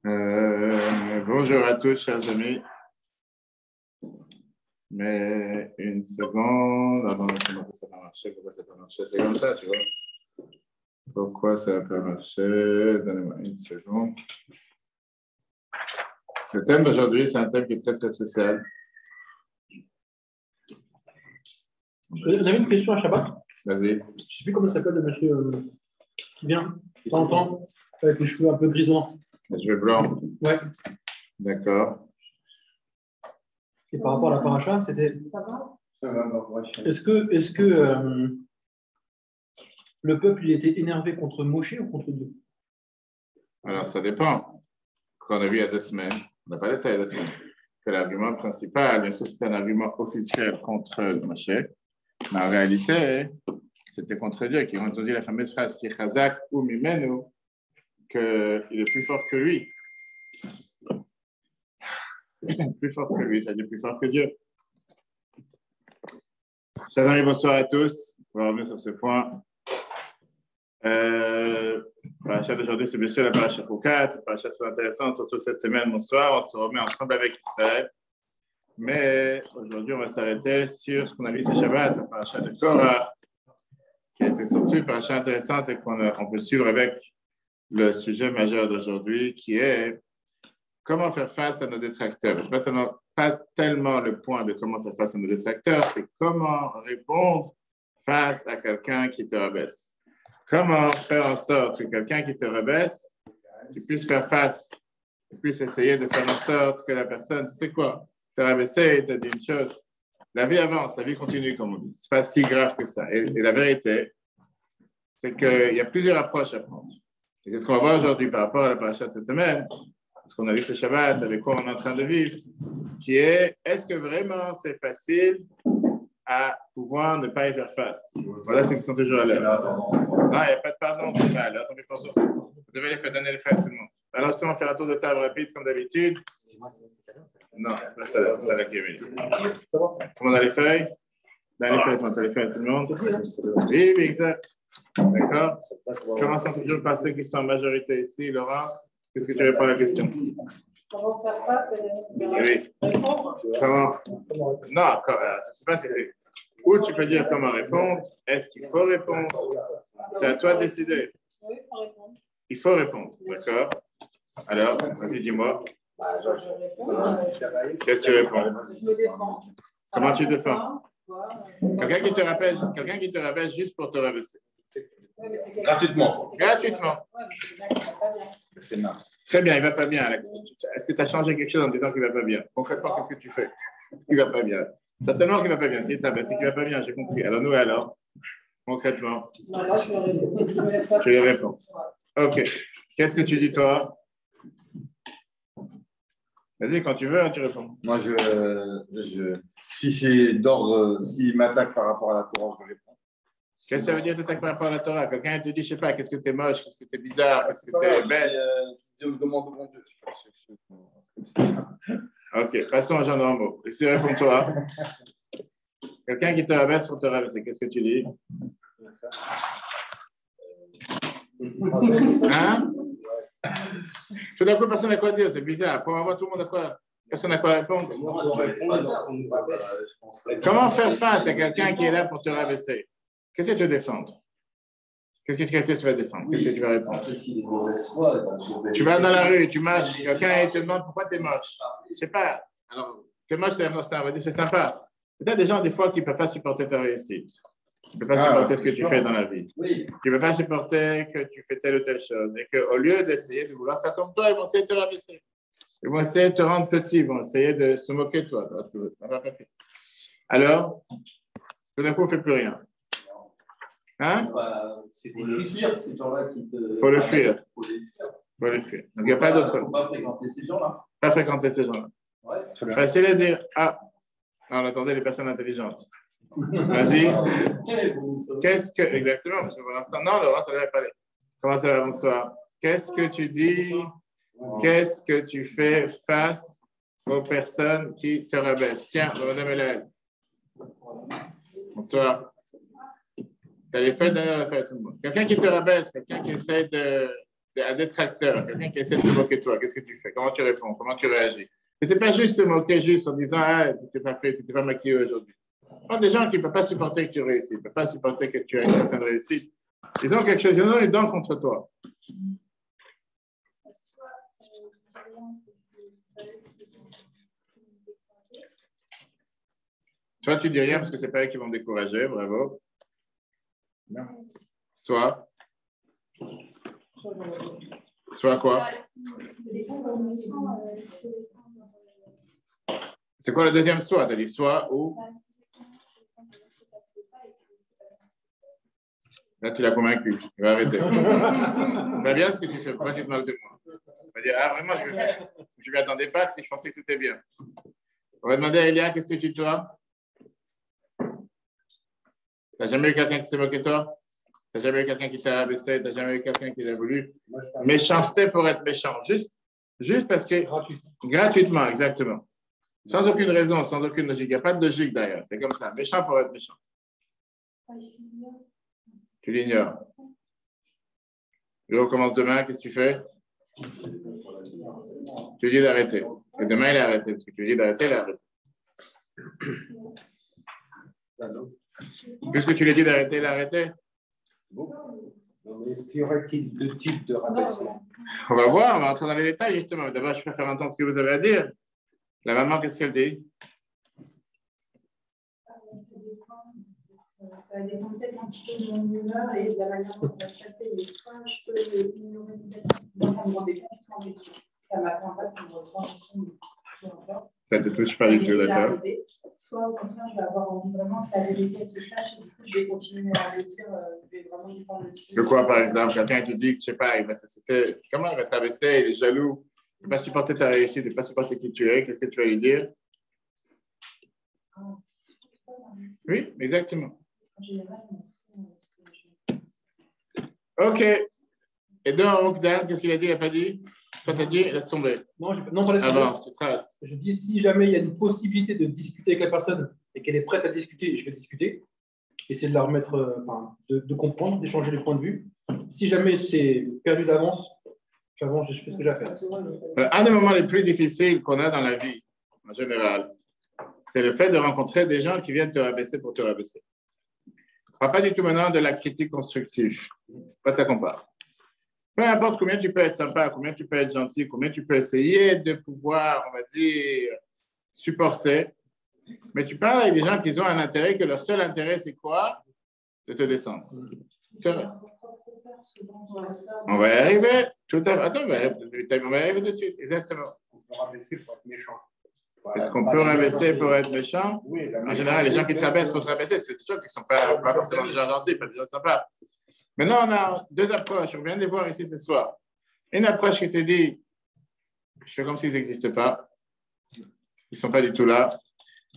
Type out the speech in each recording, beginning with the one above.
Bonjour à tous, chers amis. Mais une seconde, avant de commencer, ça va marcher. Pourquoi ça va marcher? C'est comme ça, tu vois. Pourquoi ça va pas marcher? Donnez-moi une seconde. Le thème d'aujourd'hui, c'est un thème qui est très, très spécial. Vous avez une question à Shabbat? Vas-y. Je ne sais plus comment il s'appelle le monsieur qui vient de temps en temps, avec les cheveux un peu grisonnants. Les cheveux blancs. Ouais. D'accord. Et par rapport à la paracha, c'était. Est-ce que le peuple il était énervé contre Moshe ou contre Dieu? Alors, ça dépend. Qu'on a vu il y a 2 semaines, on n'a pas parlé de ça il y a 2 semaines, que l'argument principal, bien sûr, c'était un argument officiel contre Moshe, mais en réalité, c'était contre Dieu, qui ont entendu la fameuse phrase qui est Chazak ou Mimenu, qu'il est plus fort que lui. Plus fort que lui, c'est-à-dire plus fort que Dieu. Chers amis, bonsoir à tous. On va revenir sur ce point. La paracha d'aujourd'hui, c'est bien sûr la paracha Chukat, une paracha très intéressante, surtout cette semaine, bonsoir. On se remet ensemble avec Israël. Mais aujourd'hui, on va s'arrêter sur ce qu'on a vu ce Shabbat, la paracha de Korah, qui a été surtout une paracha intéressante et qu'on peut suivre avec le sujet majeur d'aujourd'hui, qui est comment faire face à nos détracteurs. Ce n'est pas tellement le point de comment faire face à nos détracteurs, c'est comment répondre face à quelqu'un qui te rabaisse. Comment faire en sorte que quelqu'un qui te rabaisse, tu puisses faire face, tu puisses essayer de faire en sorte que la personne, tu sais quoi, te rabaisser, te dit une chose. La vie avance, la vie continue, comme on dit. Ce n'est pas si grave que ça. Et la vérité, c'est qu'il y a plusieurs approches à prendre. Et c'est ce qu'on va voir aujourd'hui par rapport à la paracha de cette semaine, ce qu'on a vu ce Shabbat, avec quoi on est en train de vivre, qui est-ce que vraiment c'est facile à pouvoir ne pas y faire face? Voilà ceux qui sont toujours à l'heure. Non, il n'y a pas de pardon. Vous devez donner les faits à tout le monde. Alors, si on va faire un tour de table rapide comme d'habitude. Non, c'est ça là qui est venu. Tout le monde a les feuilles? Dans les feuilles, tout le monde? Oui, exact. D'accord. Commençons toujours par ceux qui sont en majorité ici. Laurence, qu'est-ce que tu réponds à la question? Comment faire face? Oui. Comment? Non, je ne sais pas si c'est. Ou tu peux dire comment répondre. Est-ce qu'il faut répondre? C'est à toi de décider. Oui, il faut répondre. Il faut répondre, d'accord? Alors, vas-y, dis-moi. Qu'est-ce que tu réponds? Je me défends. Comment tu te défends? Quelqu'un qui te rabaisse juste pour te rabaisser. Gratuitement. Gratuitement. Très bien, il ne va pas bien. Est-ce que tu as changé quelque chose en disant qu'il ne va pas bien? Concrètement, qu'est-ce que tu fais? Il ne va pas bien. Certainement qu'il ne va pas bien. Si tu c'est qu'il ne va pas bien, j'ai compris. Alors, nous, alors, concrètement, je lui réponds. OK. Qu'est-ce que tu dis, toi? Vas-y, quand tu veux, tu réponds. Moi, si c'est d'ordre, s'il m'attaque par rapport à la Torah, je réponds. Qu'est-ce que ça veut dire t'attaques par rapport à la Torah? Quelqu'un te dit, je ne sais pas, qu'est-ce que tu es moche, qu'est-ce que tu es bizarre, qu'est-ce que tu es bête? Je me demande de mon Dieu. OK, passons à Jean Normaux. Et si réponds-toi. Quelqu'un qui te rabaisse pour te rabaisser, qu'est-ce que tu dis? Hein? Tout d'un coup, personne n'a quoi dire, c'est bizarre. Pour avoir tout le monde à quoi? Personne n'a quoi répondre. Comment faire face à quelqu'un qui est là pour te rabaisser? Qu'est-ce que tu veux défendre? Qu'est-ce que tu vas défendre? Qu'est-ce que tu vas répondre? Tu vas dans la rue, tu marches, quelqu'un te demande pourquoi tu es moche. Je ne sais pas. Alors, tu es moche, on va dire c'est sympa. Peut-être des gens, des fois, qui ne peuvent pas supporter ta réussite. Tu ne peux pas supporter ce que tu fais dans la vie. Oui. Tu ne peux pas supporter que tu fais telle ou telle chose. Et qu'au lieu d'essayer de vouloir faire comme toi, ils vont essayer de te rabaisser. Ils vont essayer de te rendre petit. Ils vont essayer de se moquer de toi. Alors, tout d'un coup, on ne fait plus rien. Hein? C'est le fuir, ces gens-là qui te. Faut le fuir. Faut les fuir. Faut le fuir. Donc, il n'y a pas d'autre. Faut pas fréquenter ces gens-là. Pas fréquenter ces gens-là. Ouais. Facile à dire. Ah, on attendait les personnes intelligentes. Vas-y. Qu'est-ce que. Exactement, parce que pour l'instant, non, Laurent, ça ne devrait pas aller. Comment ça va, bonsoir? Qu'est-ce que tu dis? Qu'est-ce que tu fais face aux personnes qui te rabaissent? Tiens, madame Hélène. Bonsoir. Tu as les feuilles derrière la feuille, tout le monde. Quelqu'un qui te rabaisse, quelqu'un qui essaie de un détracteur, quelqu'un qui essaie de se moquer de toi, qu'est-ce que tu fais? Comment tu réponds? Comment tu réagis? Et c'est pas juste se moquer juste en disant ah, tu t'es pas fait, tu t'es pas maquillé aujourd'hui. Non, des gens qui ne peuvent pas supporter que tu réussisses, ils ne peuvent pas supporter que tu aies une certaine réussite. Ils ont quelque chose, ils ont une dent contre toi. Soit tu dis rien parce que c'est pas eux qui vont me décourager, bravo. Soit quoi? C'est quoi le deuxième soit? Tu as dit soit ou? Là, tu l'as convaincu. Il va arrêter. C'est pas bien ce que tu fais. Pourquoi tu te moques de moi? On va dire, ah, vraiment, je ne m'y attendais pas si je pensais que c'était bien. On va demander à Elia, qu'est-ce que tu dis, toi? Tu n'as jamais eu quelqu'un qui s'est moqué de toi? Tu n'as jamais eu quelqu'un qui s'est rabaissé? Tu n'as jamais eu quelqu'un qui a voulu? Méchanceté pour être méchant. Juste parce que. Gratuitement, exactement. Sans aucune raison, sans aucune logique. Il n'y a pas de logique d'ailleurs. C'est comme ça. Méchant pour être méchant. Tu l'ignores. Je recommence demain, qu'est-ce que tu fais? Tu lui dis d'arrêter. Et demain, il est arrêté. Parce que tu lui dis d'arrêter, il est arrêté. Puisque tu lui dis d'arrêter, il est arrêté. Est-ce qu'il y aurait-il deux types de rabaissement? On va voir, on va entrer dans les détails justement. D'abord, je préfère entendre ce que vous avez à dire. La maman, qu'est-ce qu'elle dit? Ça dépend peut-être un petit peu de mon humeur et de la manière dont ça va se passer. Mais soit je peux ignorer peut-être, ça me rendait pas du tout. Ça ne m'attend pas, ça me reprend ça ne te touche pas du tout, d'accord? Soit au contraire, je vais avoir envie vraiment que la vérité se sache et du coup, je vais continuer à le dire. Je vais vraiment lui prendre le dessus. De quoi, par exemple? Quelqu'un qui dit que, je ne sais pas, comment il va t'abaisser, il est jaloux, il ne va pas supporter ta réussite, il ne va pas supporter qui tu es, qu'est-ce que tu vas lui dire? Oui, exactement. OK. Et donc, Dan, qu'est-ce qu'il a dit? Il n'a pas dit? Toi, tu as dit, laisse tomber. Non, pas laisse tomber. Avance, tu traces. Je dis, si jamais il y a une possibilité de discuter avec la personne et qu'elle est prête à discuter, je vais discuter. Essayer de la remettre, de comprendre, d'échanger les points de vue. Si jamais c'est perdu d'avance, j'avance, je fais ce que j'ai à faire. Un des moments les plus difficiles qu'on a dans la vie, en général, c'est le fait de rencontrer des gens qui viennent te rabaisser pour te rabaisser. On ne parle pas du tout maintenant de la critique constructive. Pas de ça qu'on parle. Peu importe combien tu peux être sympa, combien tu peux être gentil, combien tu peux essayer de pouvoir, on va dire, supporter. Mais tu parles avec des gens qui ont un intérêt, que leur seul intérêt, c'est quoi? De te descendre. On va y arriver. Tout à fait. Attends, on va y arriver tout de suite. Exactement. On peut rabaisser pour être méchant. Est-ce qu'on peut rabaisser pour être méchant? Oui, en général, les gens qui te rabaissent pour te rabaisser, c'est des gens qui ne sont pas forcément des gens gentils, pas des gens sympas. Maintenant, on a deux approches. On vient de les voir ici ce soir. Une approche qui te dit, je fais comme s'ils n'existent pas. Ils ne sont pas du tout là.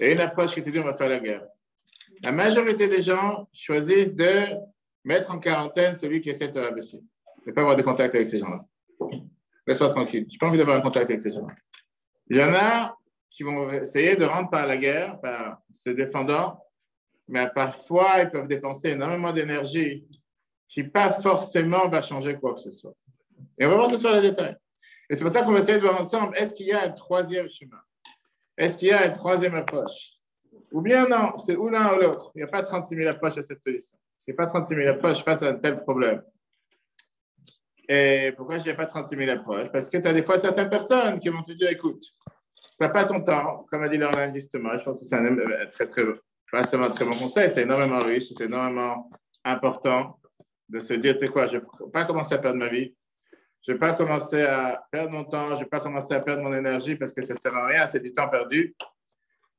Et une approche qui te dit, on va faire la guerre. La majorité des gens choisissent de mettre en quarantaine celui qui essaie de te rabaisser. Je ne vais pas avoir de contact avec ces gens-là. Laisse-moi tranquille. Je n'ai pas envie d'avoir un contact avec ces gens-là. Il y en a qui vont essayer de rentrer par la guerre, par se défendant, mais parfois, ils peuvent dépenser énormément d'énergie qui pas forcément va changer quoi que ce soit. Et on va voir ce soir les détails. Et c'est pour ça qu'on va essayer de voir ensemble, est-ce qu'il y a un troisième chemin? Est-ce qu'il y a une troisième approche? Ou bien non, c'est ou l'un ou l'autre. Il n'y a pas 36 000 approches à cette solution. Il n'y a pas 36 000 approches face à un tel problème. Et pourquoi je dis pas 36 000 approches? Parce que tu as des fois certaines personnes qui vont te dire, écoute, tu n'as pas ton temps, comme a dit Lorraine justement. Je pense que c'est un très bon conseil. C'est énormément riche, c'est énormément important de se dire, tu sais quoi, je ne vais pas commencer à perdre ma vie. Je ne vais pas commencer à perdre mon temps, je ne vais pas commencer à perdre mon énergie parce que ça ne sert à rien, c'est du temps perdu.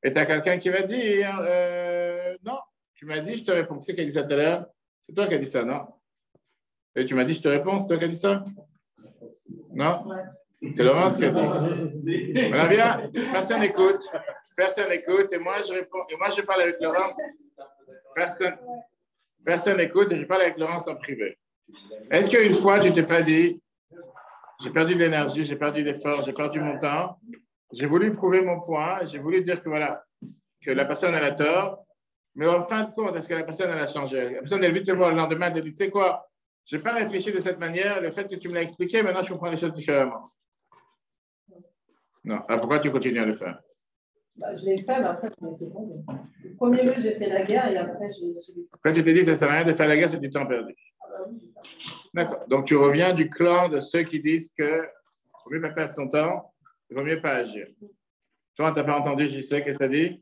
Et tu as quelqu'un qui va dire, non, tu m'as dit, je te réponds. Qui c'est qui a dit ça tout à l'heure? C'est toi qui as dit ça, non? Et tu m'as dit, je te réponds, c'est toi qui as dit ça? Non? C'est Laurence qui a dit. Voilà bien, personne n'écoute. Personne n'écoute. Et moi, je réponds. Et moi, je parle avec Laurence. Personne n'écoute et je parle avec Laurence en privé. Est-ce qu'une fois, tu ne t'es pas dit, j'ai perdu de l'énergie, j'ai perdu d'effort, j'ai perdu mon temps, j'ai voulu prouver mon point, j'ai voulu dire que voilà, que la personne elle a tort, mais en fin de compte, est-ce que la personne elle a changé? La personne elle veut te voir le lendemain, elle te dit, tu sais quoi, Je n'ai pas réfléchi de cette manière. Le fait que tu me l'as expliqué, maintenant je comprends les choses différemment. Non. Alors pourquoi tu continues à le faire? Je l'ai fait, mais après, je me laissais tomber. Le premier lieu, j'ai fait la guerre et après, j'ai laissé. Quand tu t'es dit que ça ne sert à rien de faire la guerre, c'est du temps perdu. Ah bah oui, j'ai perdu. D'accord. Donc tu reviens du clan de ceux qui disent qu'il ne vaut mieux pas perdre son temps, il ne vaut mieux pas agir. Toi, tu n'as pas entendu, je sais, qu'est-ce que ça dit?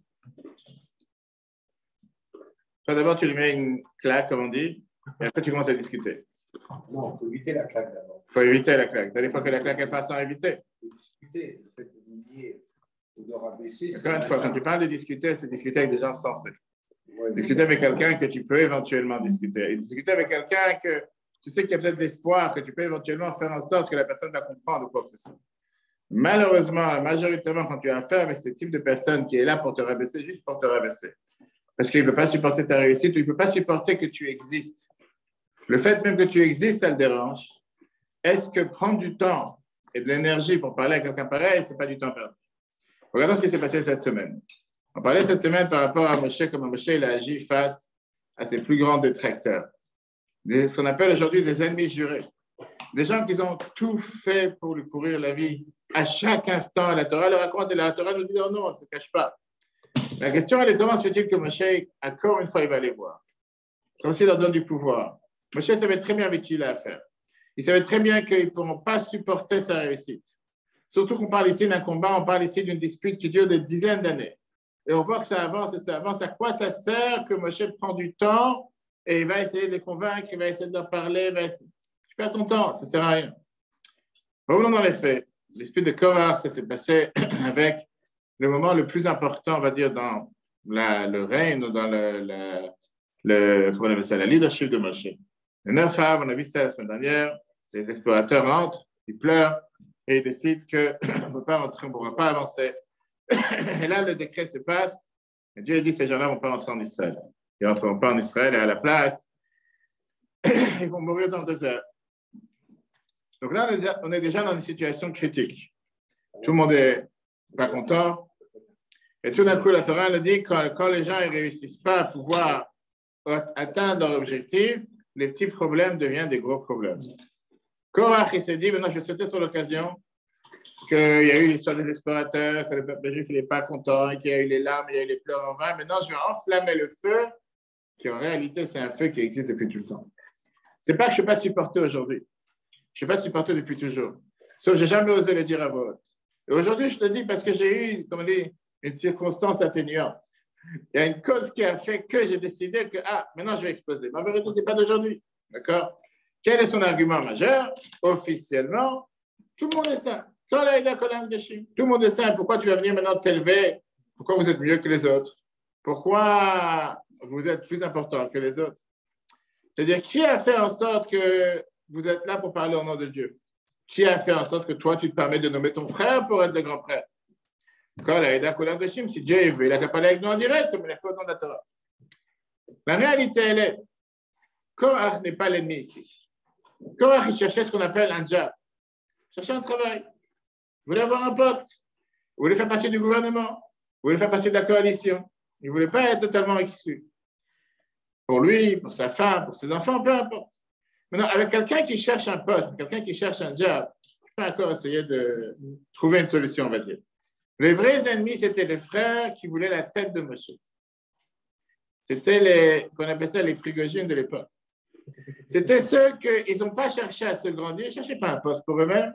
Toi, d'abord, tu lui mets une claque, comme on dit, et après, tu commences à discuter. Non, il faut éviter la claque d'abord. Il faut éviter la claque. Des fois que la claque elle passe sans éviter. Il faut discuter. Le fait que vous disiez odeur abaissée. Encore une fois, quand tu parles de discuter, c'est discuter avec des gens sensés. Ouais, Discuter avec quelqu'un que tu peux éventuellement discuter. Et discuter avec quelqu'un que tu sais qu'il y a peut-être l'espoir, que tu peux éventuellement faire en sorte que la personne va comprendre quoi que ce soit. Malheureusement, majoritairement, quand tu as affaire avec ce type de personne qui est là pour te rabaisser, juste pour te rabaisser. Parce qu'il ne peut pas supporter ta réussite ou il ne peut pas supporter que tu existes. Le fait même que tu existes, ça le dérange. Est-ce que prendre du temps et de l'énergie pour parler à quelqu'un pareil, ce n'est pas du temps perdu? Regardons ce qui s'est passé cette semaine. On parlait cette semaine par rapport à Moshe, comment Moshe il a agi face à ses plus grands détracteurs. Ce qu'on appelle aujourd'hui des ennemis jurés. Des gens qui ont tout fait pour lui courir la vie. À chaque instant, la Torah le raconte et la Torah nous dit oh non, on ne se cache pas. La question, elle est comment se fait-il que Moshe, encore une fois, il va les voir? Comme s'il leur donne du pouvoir. Moshe savait très bien avec qui il a affaire. Il savait très bien qu'ils ne pourront pas supporter sa réussite. Surtout qu'on parle ici d'un combat, on parle ici d'une dispute qui dure des dizaines d'années. Et on voit que ça avance et ça avance. À quoi ça sert que Moshe prend du temps et il va essayer de les convaincre, il va essayer de leur parler, tu perds ton temps, ça ne sert à rien. Revenons dans les faits. La dispute de Korach, ça s'est passé avec le moment le plus important, on va dire, dans le règne ou dans comment on appelle ça, la leadership de Moshe. Le 9 av, on a vu ça la semaine dernière, les explorateurs rentrent, ils pleurent et ils décident qu'on ne peut pas rentrer, on ne pourra pas avancer. Et là, le décret se passe et Dieu a dit ces gens-là ne vont pas rentrer en Israël. Ils ne rentreront pas en Israël et à la place, ils vont mourir dans le désert. Donc là, on est déjà dans une situation critique. Tout le monde n'est pas content. Et tout d'un coup, la Torah le dit, quand les gens ne réussissent pas à pouvoir atteindre leur objectif, les petits problèmes deviennent des gros problèmes. Korach, il s'est dit, maintenant je vais sauter sur l'occasion, qu'il y a eu l'histoire des explorateurs, que le peuple juif n'est pas content, qu'il y a eu les larmes, il y a eu les pleurs en vain. Maintenant, je vais enflammer le feu, qui en réalité, c'est un feu qui existe depuis tout le temps. C'est pas que je ne suis pas supporté aujourd'hui. Je ne suis pas supporté depuis toujours. Sauf que je n'ai jamais osé le dire à voix haute. Et aujourd'hui, je te dis parce que j'ai eu, comme on dit, une circonstance atténuante. Il y a une cause qui a fait que j'ai décidé que, maintenant je vais exploser. Ma vérité, ce n'est pas d'aujourd'hui. D'accord? Quel est son argument majeur? Officiellement, tout le monde est saint. Tout le monde est saint. Pourquoi tu vas venir maintenant t'élever? Pourquoi vous êtes mieux que les autres? Pourquoi vous êtes plus important que les autres? C'est-à-dire, qui a fait en sorte que vous êtes là pour parler au nom de Dieu? Qui a fait en sorte que toi, tu te permets de nommer ton frère pour être le grand prêtre? Si Dieu veut, il a qu'à parler avec nous en direct, comme il a fait au nom de la Torah. La réalité, elle est, Korach n'est pas l'ennemi ici. Korach, il cherchait ce qu'on appelle un job. Il cherchait un travail. Il voulait avoir un poste. Il voulait faire partie du gouvernement. Il voulait faire partie de la coalition. Il ne voulait pas être totalement exclu. Pour lui, pour sa femme, pour ses enfants, peu importe. Maintenant, avec quelqu'un qui cherche un poste, quelqu'un qui cherche un job, je peux encore essayer de trouver une solution, on va dire. Les vrais ennemis, c'était les frères qui voulaient la tête de Moshe. C'était qu'on appelait ça les prigogines de l'époque. C'était ceux qu'ils n'ont pas cherché à se grandir, ils ne cherchaient pas un poste pour eux-mêmes.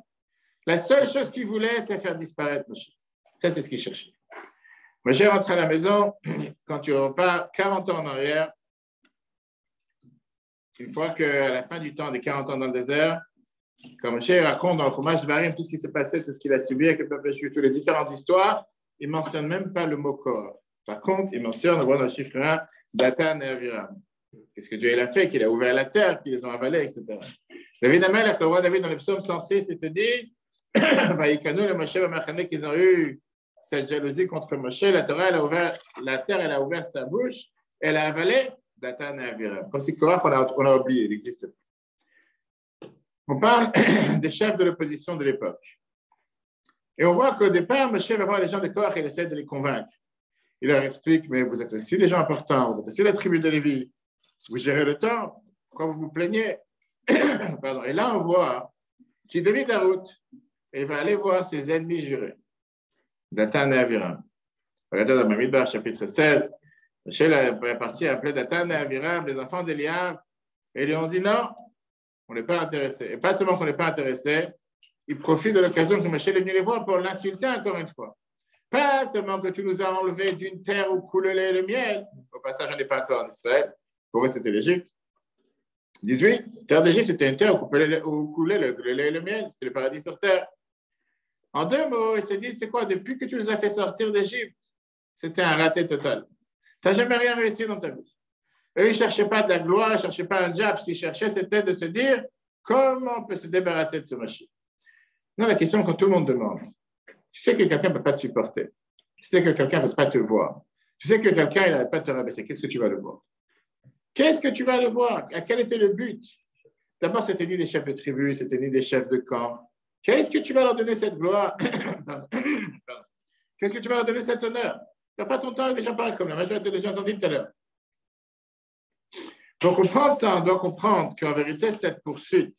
La seule chose qu'ils voulaient, c'est faire disparaître Moshe. Ça, c'est ce qu'ils cherchaient. Moshe rentre à la maison, quand tu repars 40 ans en arrière, une fois qu'à la fin du temps des 40 ans dans le désert, comme Moshe raconte dans le Chumash Devarim tout ce qui s'est passé, tout ce qu'il a subi avec le peuple juif, toutes les différentes histoires, il ne mentionne même pas le mot corps. Par contre, il mentionne, on voit dans le chiffre 1, Datan et Aviram. Qu'est-ce que Dieu a fait? Qu'il a ouvert la terre, qu'ils les ont avalés, etc. David Amelech, le roi David, dans le psaume 106, il te dit, Vaïkanu, le Moshe, qu'ils ont eu cette jalousie contre Moshe, la terre, elle a ouvert sa bouche, elle a avalé Datan et Aviram. Comme si Korach, on a oublié, il n'existe pas. On parle des chefs de l'opposition de l'époque. Et on voit qu'au départ, Moshe va voir les gens de Korach et il essaie de les convaincre. Il leur explique, mais vous êtes aussi des gens importants, vous êtes aussi la tribu de Lévi, vous gérez le temps, pourquoi vous vous plaignez? Pardon. Et là, on voit qu'il dévie la route et il va aller voir ses ennemis jurés. Datan et Aviram. Regardez dans Bamidbar, chapitre 16. Michel est parti appeler Datan et Aviram, les enfants d'Eliav, et ils lui ont dit non, on n'est pas intéressé. Et pas seulement qu'on n'est pas intéressé, il profite de l'occasion que Michel est venu les voir pour l'insulter encore une fois. Pas seulement que tu nous as enlevés d'une terre où coule le lait et le miel. Au passage, on n'est pas encore en Israël. Pour eux, c'était l'Égypte. 18. Terre d'Égypte, c'était une terre où coulait le lait et le miel. C'était le paradis sur terre. En deux mots, ils se disent, c'est quoi? Depuis que tu nous as fait sortir d'Égypte, c'était un raté total. Tu n'as jamais rien réussi dans ta vie. Eux, ils ne cherchaient pas de la gloire, ils ne cherchaient pas un job. Ce qu'ils cherchaient, c'était de se dire comment on peut se débarrasser de ce machin. Non, la question que tout le monde demande. Tu sais que quelqu'un ne peut pas te supporter. Tu sais que quelqu'un ne peut pas te voir. Tu sais que quelqu'un il n'arrête pas de te rabaisser. Qu'est-ce que tu vas le voir? Qu'est-ce que tu vas le voir? Quel était le but? D'abord, c'était ni des chefs de tribu, c'était ni des chefs de camp. Qu'est-ce que tu vas leur donner cette gloire? Qu'est-ce que tu vas leur donner cet honneur? Tu n'as pas ton temps avec des gens pareils comme la majorité des gens ont dit tout à l'heure. Pour comprendre ça, on doit comprendre qu'en vérité, cette poursuite,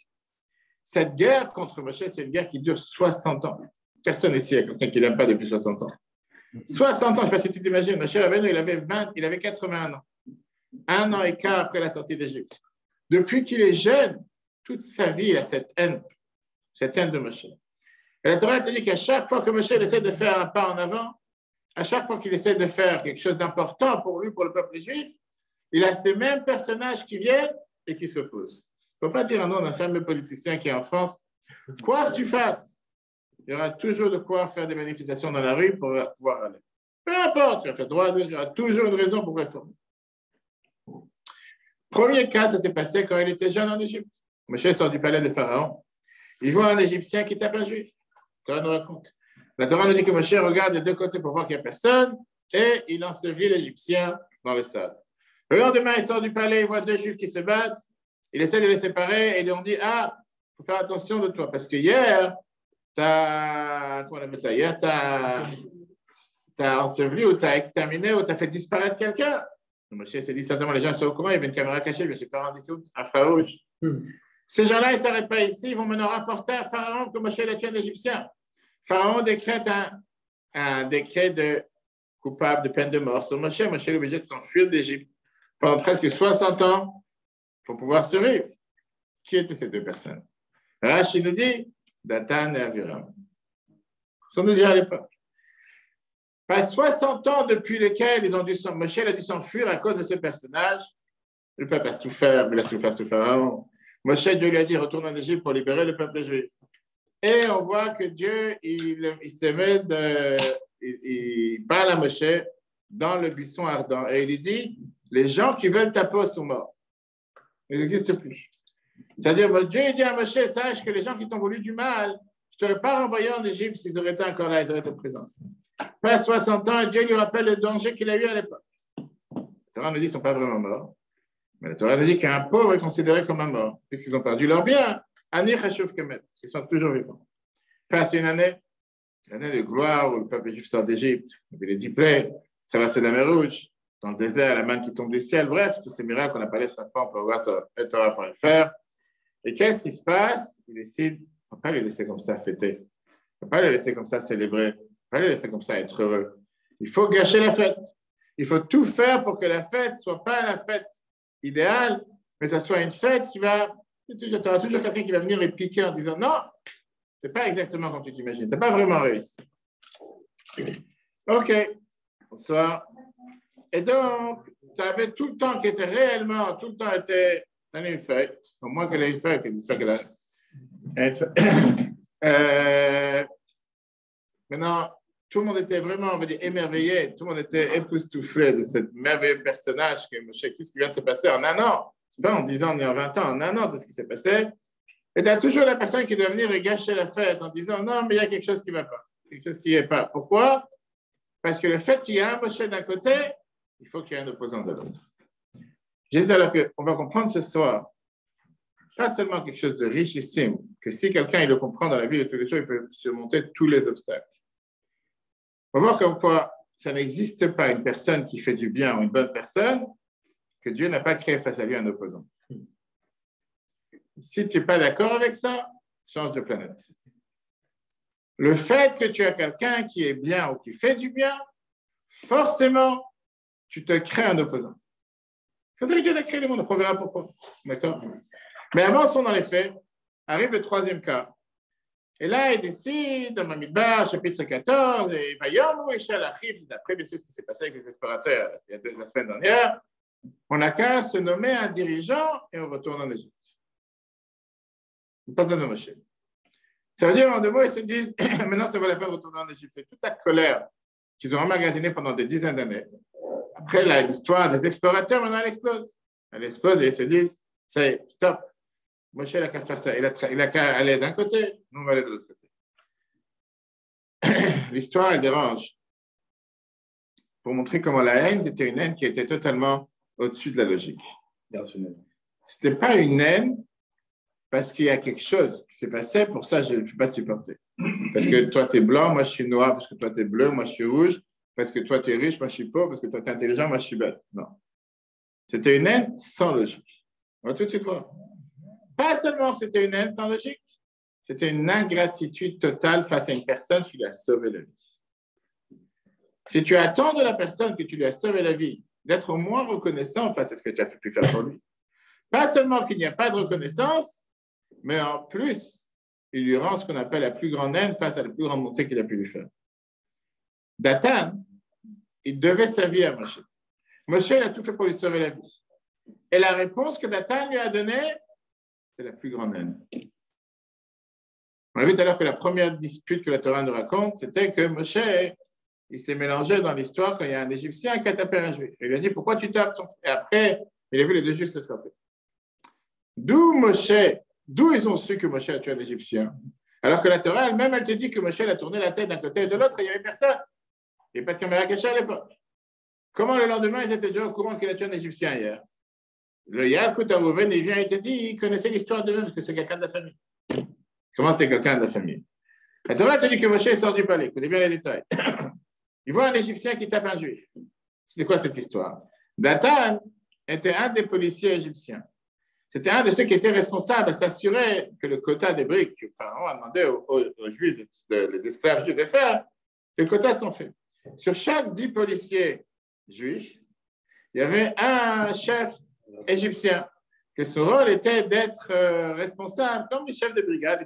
cette guerre contre Moshe, c'est une guerre qui dure 60 ans. Personne ici a quelqu'un qui ne l'aime pas depuis 60 ans. 60 ans, je ne sais pas si tu t'imagines, Moshe Rabbeinu, il avait 81 ans. Un an et quart après la sortie d'Égypte. Depuis qu'il est jeune, toute sa vie, il a cette haine de Moshe. Et la Torah te dit qu'à chaque fois que Moshe essaie de faire un pas en avant, à chaque fois qu'il essaie de faire quelque chose d'important pour lui, pour le peuple juif, il a ces mêmes personnages qui viennent et qui s'opposent. Il ne faut pas dire un nom d'un fameux politicien qui est en France. Quoi que tu fasses, il y aura toujours de quoi faire des manifestations dans la rue pour pouvoir aller. Peu importe, tu as fait droit, il y aura toujours une raison pour réformer. Premier cas, ça s'est passé quand il était jeune en Égypte. Moshe sort du palais de Pharaon. Il voit un Égyptien qui tape un Juif. La Torah nous raconte. La Torah nous dit que Moshe regarde des deux côtés pour voir qu'il n'y a personne et il ensevelit l'Égyptien dans le sable. Le lendemain, il sort du palais, il voit deux Juifs qui se battent. Il essaie de les séparer et ils lui ont dit ah, il faut faire attention de toi parce que hier, tu as enseveli ou tu as exterminé ou tu as fait disparaître quelqu'un. Moshe s'est dit certainement les gens sont au courant, il y avait une caméra cachée, je ne me suis pas rendu compte, un pharaon rouge. Ces gens-là, ils ne s'arrêtent pas ici, ils vont maintenant rapporter à Pharaon que Moshe a tué un Égyptien. Pharaon décrète un décret de coupable de peine de mort sur Moshe. Moshe est obligé de s'enfuir d'Égypte pendant presque 60 ans pour pouvoir survivre. Qui étaient ces deux personnes? Rashi nous dit Datan et Aviram. Ils sont déjà à l'époque. Pas 60 ans depuis lesquels Moshe a dû s'enfuir à cause de ce personnage. Le peuple a souffert, mais il a souffert sous Pharaon. Moshe, Dieu lui a dit retourne en Égypte pour libérer le peuple juif. Et on voit que Dieu, il parle à Moshe dans le buisson ardent et il lui dit les gens qui veulent ta peau sont morts. Ils n'existent plus. C'est-à-dire, Dieu dit à Moshe, sache que les gens qui t'ont voulu du mal, je ne t'aurais pas renvoyé en Égypte s'ils auraient été encore là, ils auraient été présents. Pas 60 ans, et Dieu lui rappelle le danger qu'il a eu à l'époque. La Torah nous dit qu'ils ne sont pas vraiment morts. Mais la Torah nous dit qu'un pauvre est considéré comme un mort, puisqu'ils ont perdu leur bien. Ani chashuv kemet, ils sont toujours vivants. Passe une année de gloire où le peuple juif sort d'Égypte, il y avait les 10 plaies, traverser la mer Rouge, dans le désert, la manne qui tombe du ciel, bref, tous ces miracles qu'on a parlé cette fois, on peut voir sur Torah.fr. Et qu'est-ce qui se passe? Il décide, il ne faut pas le laisser comme ça fêter, il ne faut pas le laisser comme ça célébrer, il ne faut pas le laisser comme ça être heureux. Il faut gâcher la fête. Il faut tout faire pour que la fête ne soit pas la fête idéale, mais ça soit une fête qui va. Tu auras toujours quelqu'un qui va venir et piquer en disant non, ce n'est pas exactement comme tu t'imagines, tu n'as pas vraiment réussi. Ok, bonsoir. Et donc, tu avais tout le temps qui était réellement, tout le temps était. Elle a une feuille, au moins qu'elle a une feuille, qu'elle dit ça qu'elle a. Maintenant, tout le monde était vraiment, on va dire, émerveillé, tout le monde était époustouflé de ce merveilleux personnage que Moshe, qu'est-ce qui vient de se passer en un an. C'est pas en 10 ans ni en 20 ans, en un an de ce qui s'est passé. Et tu as toujours la personne qui doit venir et gâcher la fête en disant non, mais il y a quelque chose qui ne va pas, quelque chose qui n'y est pas. Pourquoi? Parce que le fait qu'il y a un Moshe d'un côté, il faut qu'il y ait un opposant de l'autre. J'ai dit alors qu'on va comprendre ce soir, pas seulement quelque chose de richissime, que si quelqu'un il le comprend dans la vie de tous les jours, il peut surmonter tous les obstacles. On va voir comme quoi ça n'existe pas une personne qui fait du bien ou une bonne personne que Dieu n'a pas créé face à lui un opposant. si tu n'es pas d'accord avec ça, change de planète. Le fait que tu as quelqu'un qui est bien ou qui fait du bien, forcément, tu te crées un opposant. C'est ça que Dieu a créé le monde, on verra pourquoi. D'accord? Mais avançons dans les faits. Arrive le troisième cas. Et là, il décide, dans Bamidbar, chapitre 14, et Vayom ou Eshel Achiv, d'après bien sûr ce qui s'est passé avec les explorateurs il y a la semaine dernière, on n'a qu'à se nommer un dirigeant et on retourne en Égypte. Pas besoin de Moshe. Ça veut dire, en deux mots, ils se disent, maintenant, ça vaut la peine de retourner en Égypte. C'est toute la colère qu'ils ont emmagasinée pendant des dizaines d'années. Après, l'histoire des explorateurs, maintenant, elle explose. Elle explose et ils se disent, ça y est, stop. Moshe, il n'a qu'à faire ça. Il a qu'à aller d'un côté, nous, on va aller de l'autre côté. L'histoire, elle dérange. Pour montrer comment la haine, c'était une haine qui était totalement au-dessus de la logique. Ce n'était pas une haine parce qu'il y a quelque chose qui s'est passé, pour ça, je ne peux pas te supporter. Parce que toi, tu es blanc, moi, je suis noir, parce que toi, tu es bleu, moi, je suis rouge, parce que toi, tu es riche, moi, je suis pauvre, parce que toi, tu es intelligent, moi, je suis bête. Non. C'était une haine sans logique. On va tout de suite voir. Pas seulement c'était une haine sans logique, c'était une ingratitude totale face à une personne qui lui a sauvé la vie. Si tu attends de la personne que tu lui as sauvé la vie d'être au moins reconnaissant face à ce que tu as pu faire pour lui, pas seulement qu'il n'y a pas de reconnaissance, mais en plus, il lui rend ce qu'on appelle la plus grande haine face à la plus grande montée qu'il a pu lui faire. Dathan, il devait sa vie à Moshe. Moshe, il a tout fait pour lui sauver la vie. Et la réponse que Dathan lui a donnée, c'est la plus grande haine. On a vu tout à l'heure que la première dispute que la Torah nous raconte, c'était que Moshe, il s'est mélangé dans l'histoire quand il y a un Égyptien qui a tapé un Juif. Il lui a dit, pourquoi tu tapes ton frère? Et après, il a vu les deux Juifs se frapper. D'où ils ont su que Moshe a tué un Égyptien? Alors que la Torah elle-même, elle te dit que Moshe a tourné la tête d'un côté et de l'autre et il n'y avait personne. Il n'y avait pas de caméra cachée à l'époque. Comment le lendemain, ils étaient déjà au courant qu'il a tué un Égyptien hier? Le Yaakov Rouven, il vient et te dit, il connaissait l'histoire de même parce que c'est quelqu'un de la famille. Comment c'est quelqu'un de la famille? La Torah te dit que Moshe sort du palais, écoutez bien les détails. Il voit un Égyptien qui tape un Juif. C'était quoi cette histoire? Dathan était un des policiers égyptiens. C'était un de ceux qui étaient responsables à s'assurer que le quota des briques que Pharaon a demandé aux Juifs, les esclaves juifs de faire, les quotas sont faits. Sur chaque 10 policiers juifs, il y avait un chef égyptien, que son rôle était d'être responsable, comme le chef de brigade,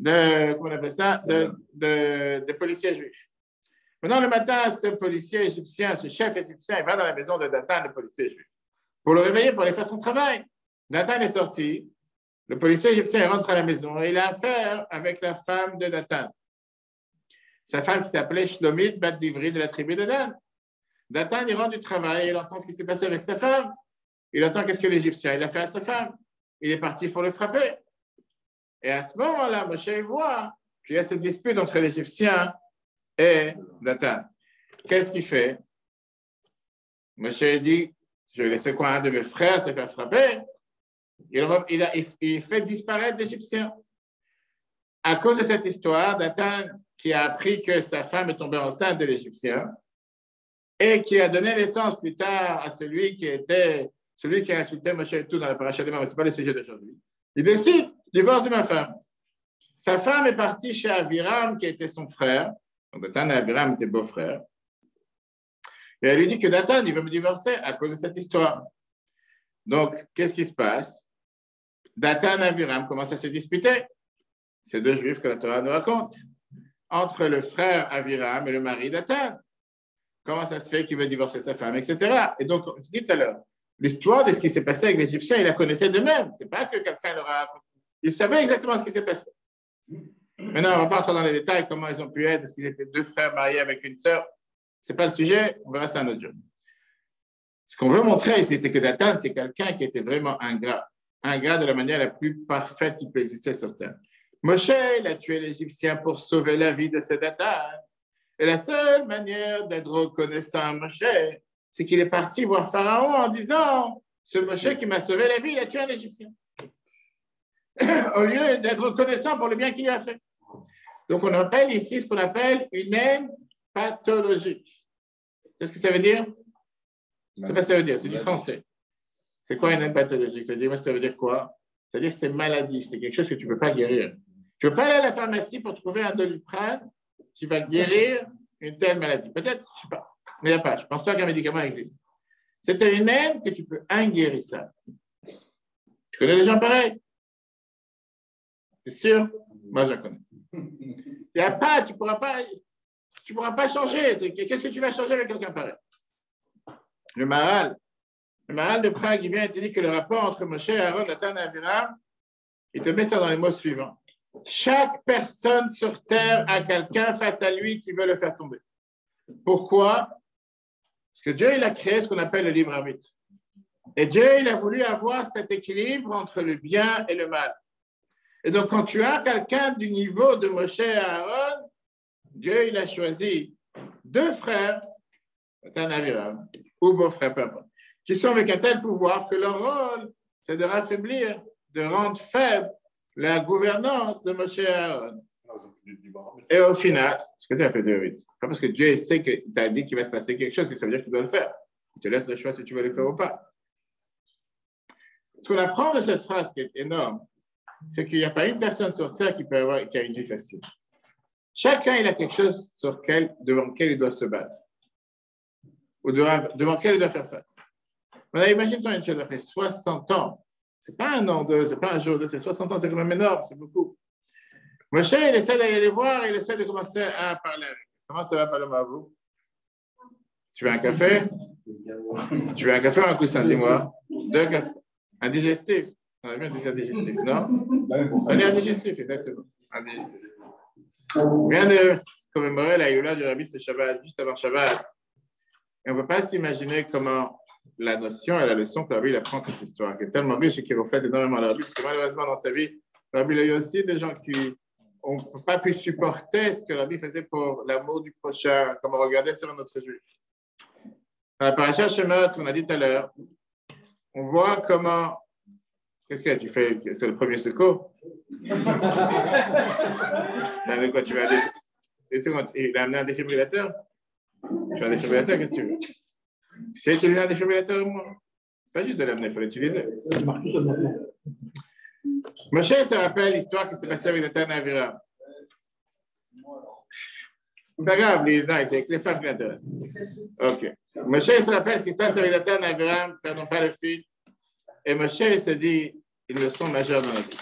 comment on appelle ça, des policiers juifs. Maintenant, le matin, ce policier égyptien, ce chef égyptien, il va dans la maison de Dathan, le policier juif, pour le réveiller, pour aller faire son travail. Dathan est sorti, le policier égyptien rentre à la maison et il a affaire avec la femme de Dathan. Sa femme qui s'appelait Shlomit Bat Divri de la tribu de Dan. Dathan, il rentre du travail, il entend ce qui s'est passé avec sa femme. Il entend qu'est-ce que l'Égyptien il a fait à sa femme. Il est parti pour le frapper. Et à ce moment-là, Moshe voit qu'il y a cette dispute entre l'Égyptien et Dathan. Qu'est-ce qu'il fait? Moshe dit, je vais laisser quoi un de mes frères se faire frapper. Il fait disparaître l'Égyptien. À cause de cette histoire, Dathan, qui a appris que sa femme est tombée enceinte de l'Égyptien et qui a donné naissance plus tard à celui qui a insulté Moshe et tout dans la paracha de Mama, ce n'est pas le sujet d'aujourd'hui. Il décide, divorce de ma femme. Sa femme est partie chez Aviram, qui était son frère. Donc Dathan et Aviram étaient beaux-frères. Et elle lui dit que Dathan, il veut me divorcer à cause de cette histoire. Donc, qu'est-ce qui se passe? Dathan et Aviram commencent à se disputer. C'est deux juifs que la Torah nous raconte. Entre le frère Aviram et le mari Dathan. Comment ça se fait qu'il veut divorcer sa femme, etc. Et donc, on dit tout à l'heure, l'histoire de ce qui s'est passé avec l'Égyptien, il la connaissait d'eux-mêmes. Ce n'est pas que quelqu'un leur a raconté. Ils savaient exactement ce qui s'est passé. Maintenant, on ne va pas entrer dans les détails, comment ils ont pu être, est-ce qu'ils étaient deux frères mariés avec une sœur. Ce n'est pas le sujet, on verra ça un autre jour. Ce qu'on veut montrer ici, c'est que Dathan, c'est quelqu'un qui était vraiment ingrat. Ingrat de la manière la plus parfaite qui peut exister sur terre. Moshe, il a tué l'Égyptien pour sauver la vie de ce Dathan. Et la seule manière d'être reconnaissant à Moshe, c'est qu'il est parti voir Pharaon en disant « Ce Moshe qui m'a sauvé la vie, il a tué un Égyptien. » Au lieu d'être reconnaissant pour le bien qu'il lui a fait. Donc, on appelle ici ce qu'on appelle une haine pathologique. Qu'est-ce que ça veut dire? Je ne sais pas ce que ça veut dire, c'est du français. C'est quoi une haine pathologique? Ça veut dire quoi? C'est-à-dire que c'est maladif, c'est quelque chose que tu ne peux pas guérir. Tu ne peux pas aller à la pharmacie pour trouver un Doliprane qui va guérir une telle maladie. Peut-être, je ne sais pas. Mais il n'y a pas. Je ne pense pas qu'un médicament existe. C'est une haine que tu peux inguérissable. Tu connais des gens pareils? C'est sûr? Moi, je la connais. Il n'y a pas, tu ne pourras pas changer. Qu'est-ce que tu vas changer avec quelqu'un pareil? Le Maharal de Prague, il vient et te dit que le rapport entre Moshe, Aaron, Nathan et Aviram, il te met ça dans les mots suivants. Chaque personne sur terre a quelqu'un face à lui qui veut le faire tomber. Pourquoi? Parce que Dieu, il a créé ce qu'on appelle le libre arbitre. Et Dieu, il a voulu avoir cet équilibre entre le bien et le mal. Et donc, quand tu as quelqu'un du niveau de Moshe et Aaron, Dieu, il a choisi 2 frères, Nathan et Aviram, ou beaux-frères, peu importe, qui sont avec un tel pouvoir que leur rôle, c'est de raffaiblir, de rendre faible la gouvernance de Moshe et Aaron. Et au final, ce que tu as fait vite, pas parce que Dieu sait que t'a dit qu'il va se passer quelque chose que ça veut dire que tu dois le faire. Il te laisse le choix si tu veux le faire ou pas. Ce qu'on apprend de cette phrase qui est énorme, c'est qu'il n'y a pas une personne sur terre qui a une vie facile. Chacun, il a quelque chose devant lequel il doit se battre, ou devant lequel il doit faire face. Maintenant, imagine-toi une chose, après 60 ans, ce n'est pas un an, 2, ce n'est pas un jour, 2, c'est 60 ans, c'est quand même énorme, c'est beaucoup. Moshe, il essaie d'aller les voir, il essaie de commencer à parler avec eux. Comment ça va, Paloma, à vous? Tu veux un café? Tu veux un café ou un coussin, dis-moi? 2 cafés. Un digestif. On a bien dit un digestif, non? Allez, un digestif, exactement. Un digestif. On vient de commémorer la Youla du Rabbi, c'est Shabbat, juste avant Shabbat. Et on ne peut pas s'imaginer comment la notion et la leçon que Rabbi apprend de cette histoire, qui est tellement riche et qui reflète énormément la Rabbi, parce que malheureusement, dans sa vie, Rabbi, il y a eu aussi des gens qui n'ont pas pu supporter ce que Rabbi faisait pour l'amour du prochain, comme on regardait sur notre juif. Dans la paracha Shemot, on a dit tout à l'heure, on voit comment. Qu'est-ce que tu fais? C'est le premier secours? Quoi, tu vas aller. Il a amené un défibrillateur? Tu as un défibrillateur, qu'est-ce que tu veux? Tu sais utiliser un défibrillateur, moi? Pas juste de l'amener, il faut l'utiliser. Ça marche tout seul maintenant. Moshe se rappelle l'histoire qui s'est passée avec Nathan et Aviram. C'est pas grave, c'est les femmes qui l'intéressent. OK. Moshe se rappelle ce qui se passe avec Nathan et Aviram, perdons pas le fil. Et Moshe se dit, une leçon majeure dans la vie.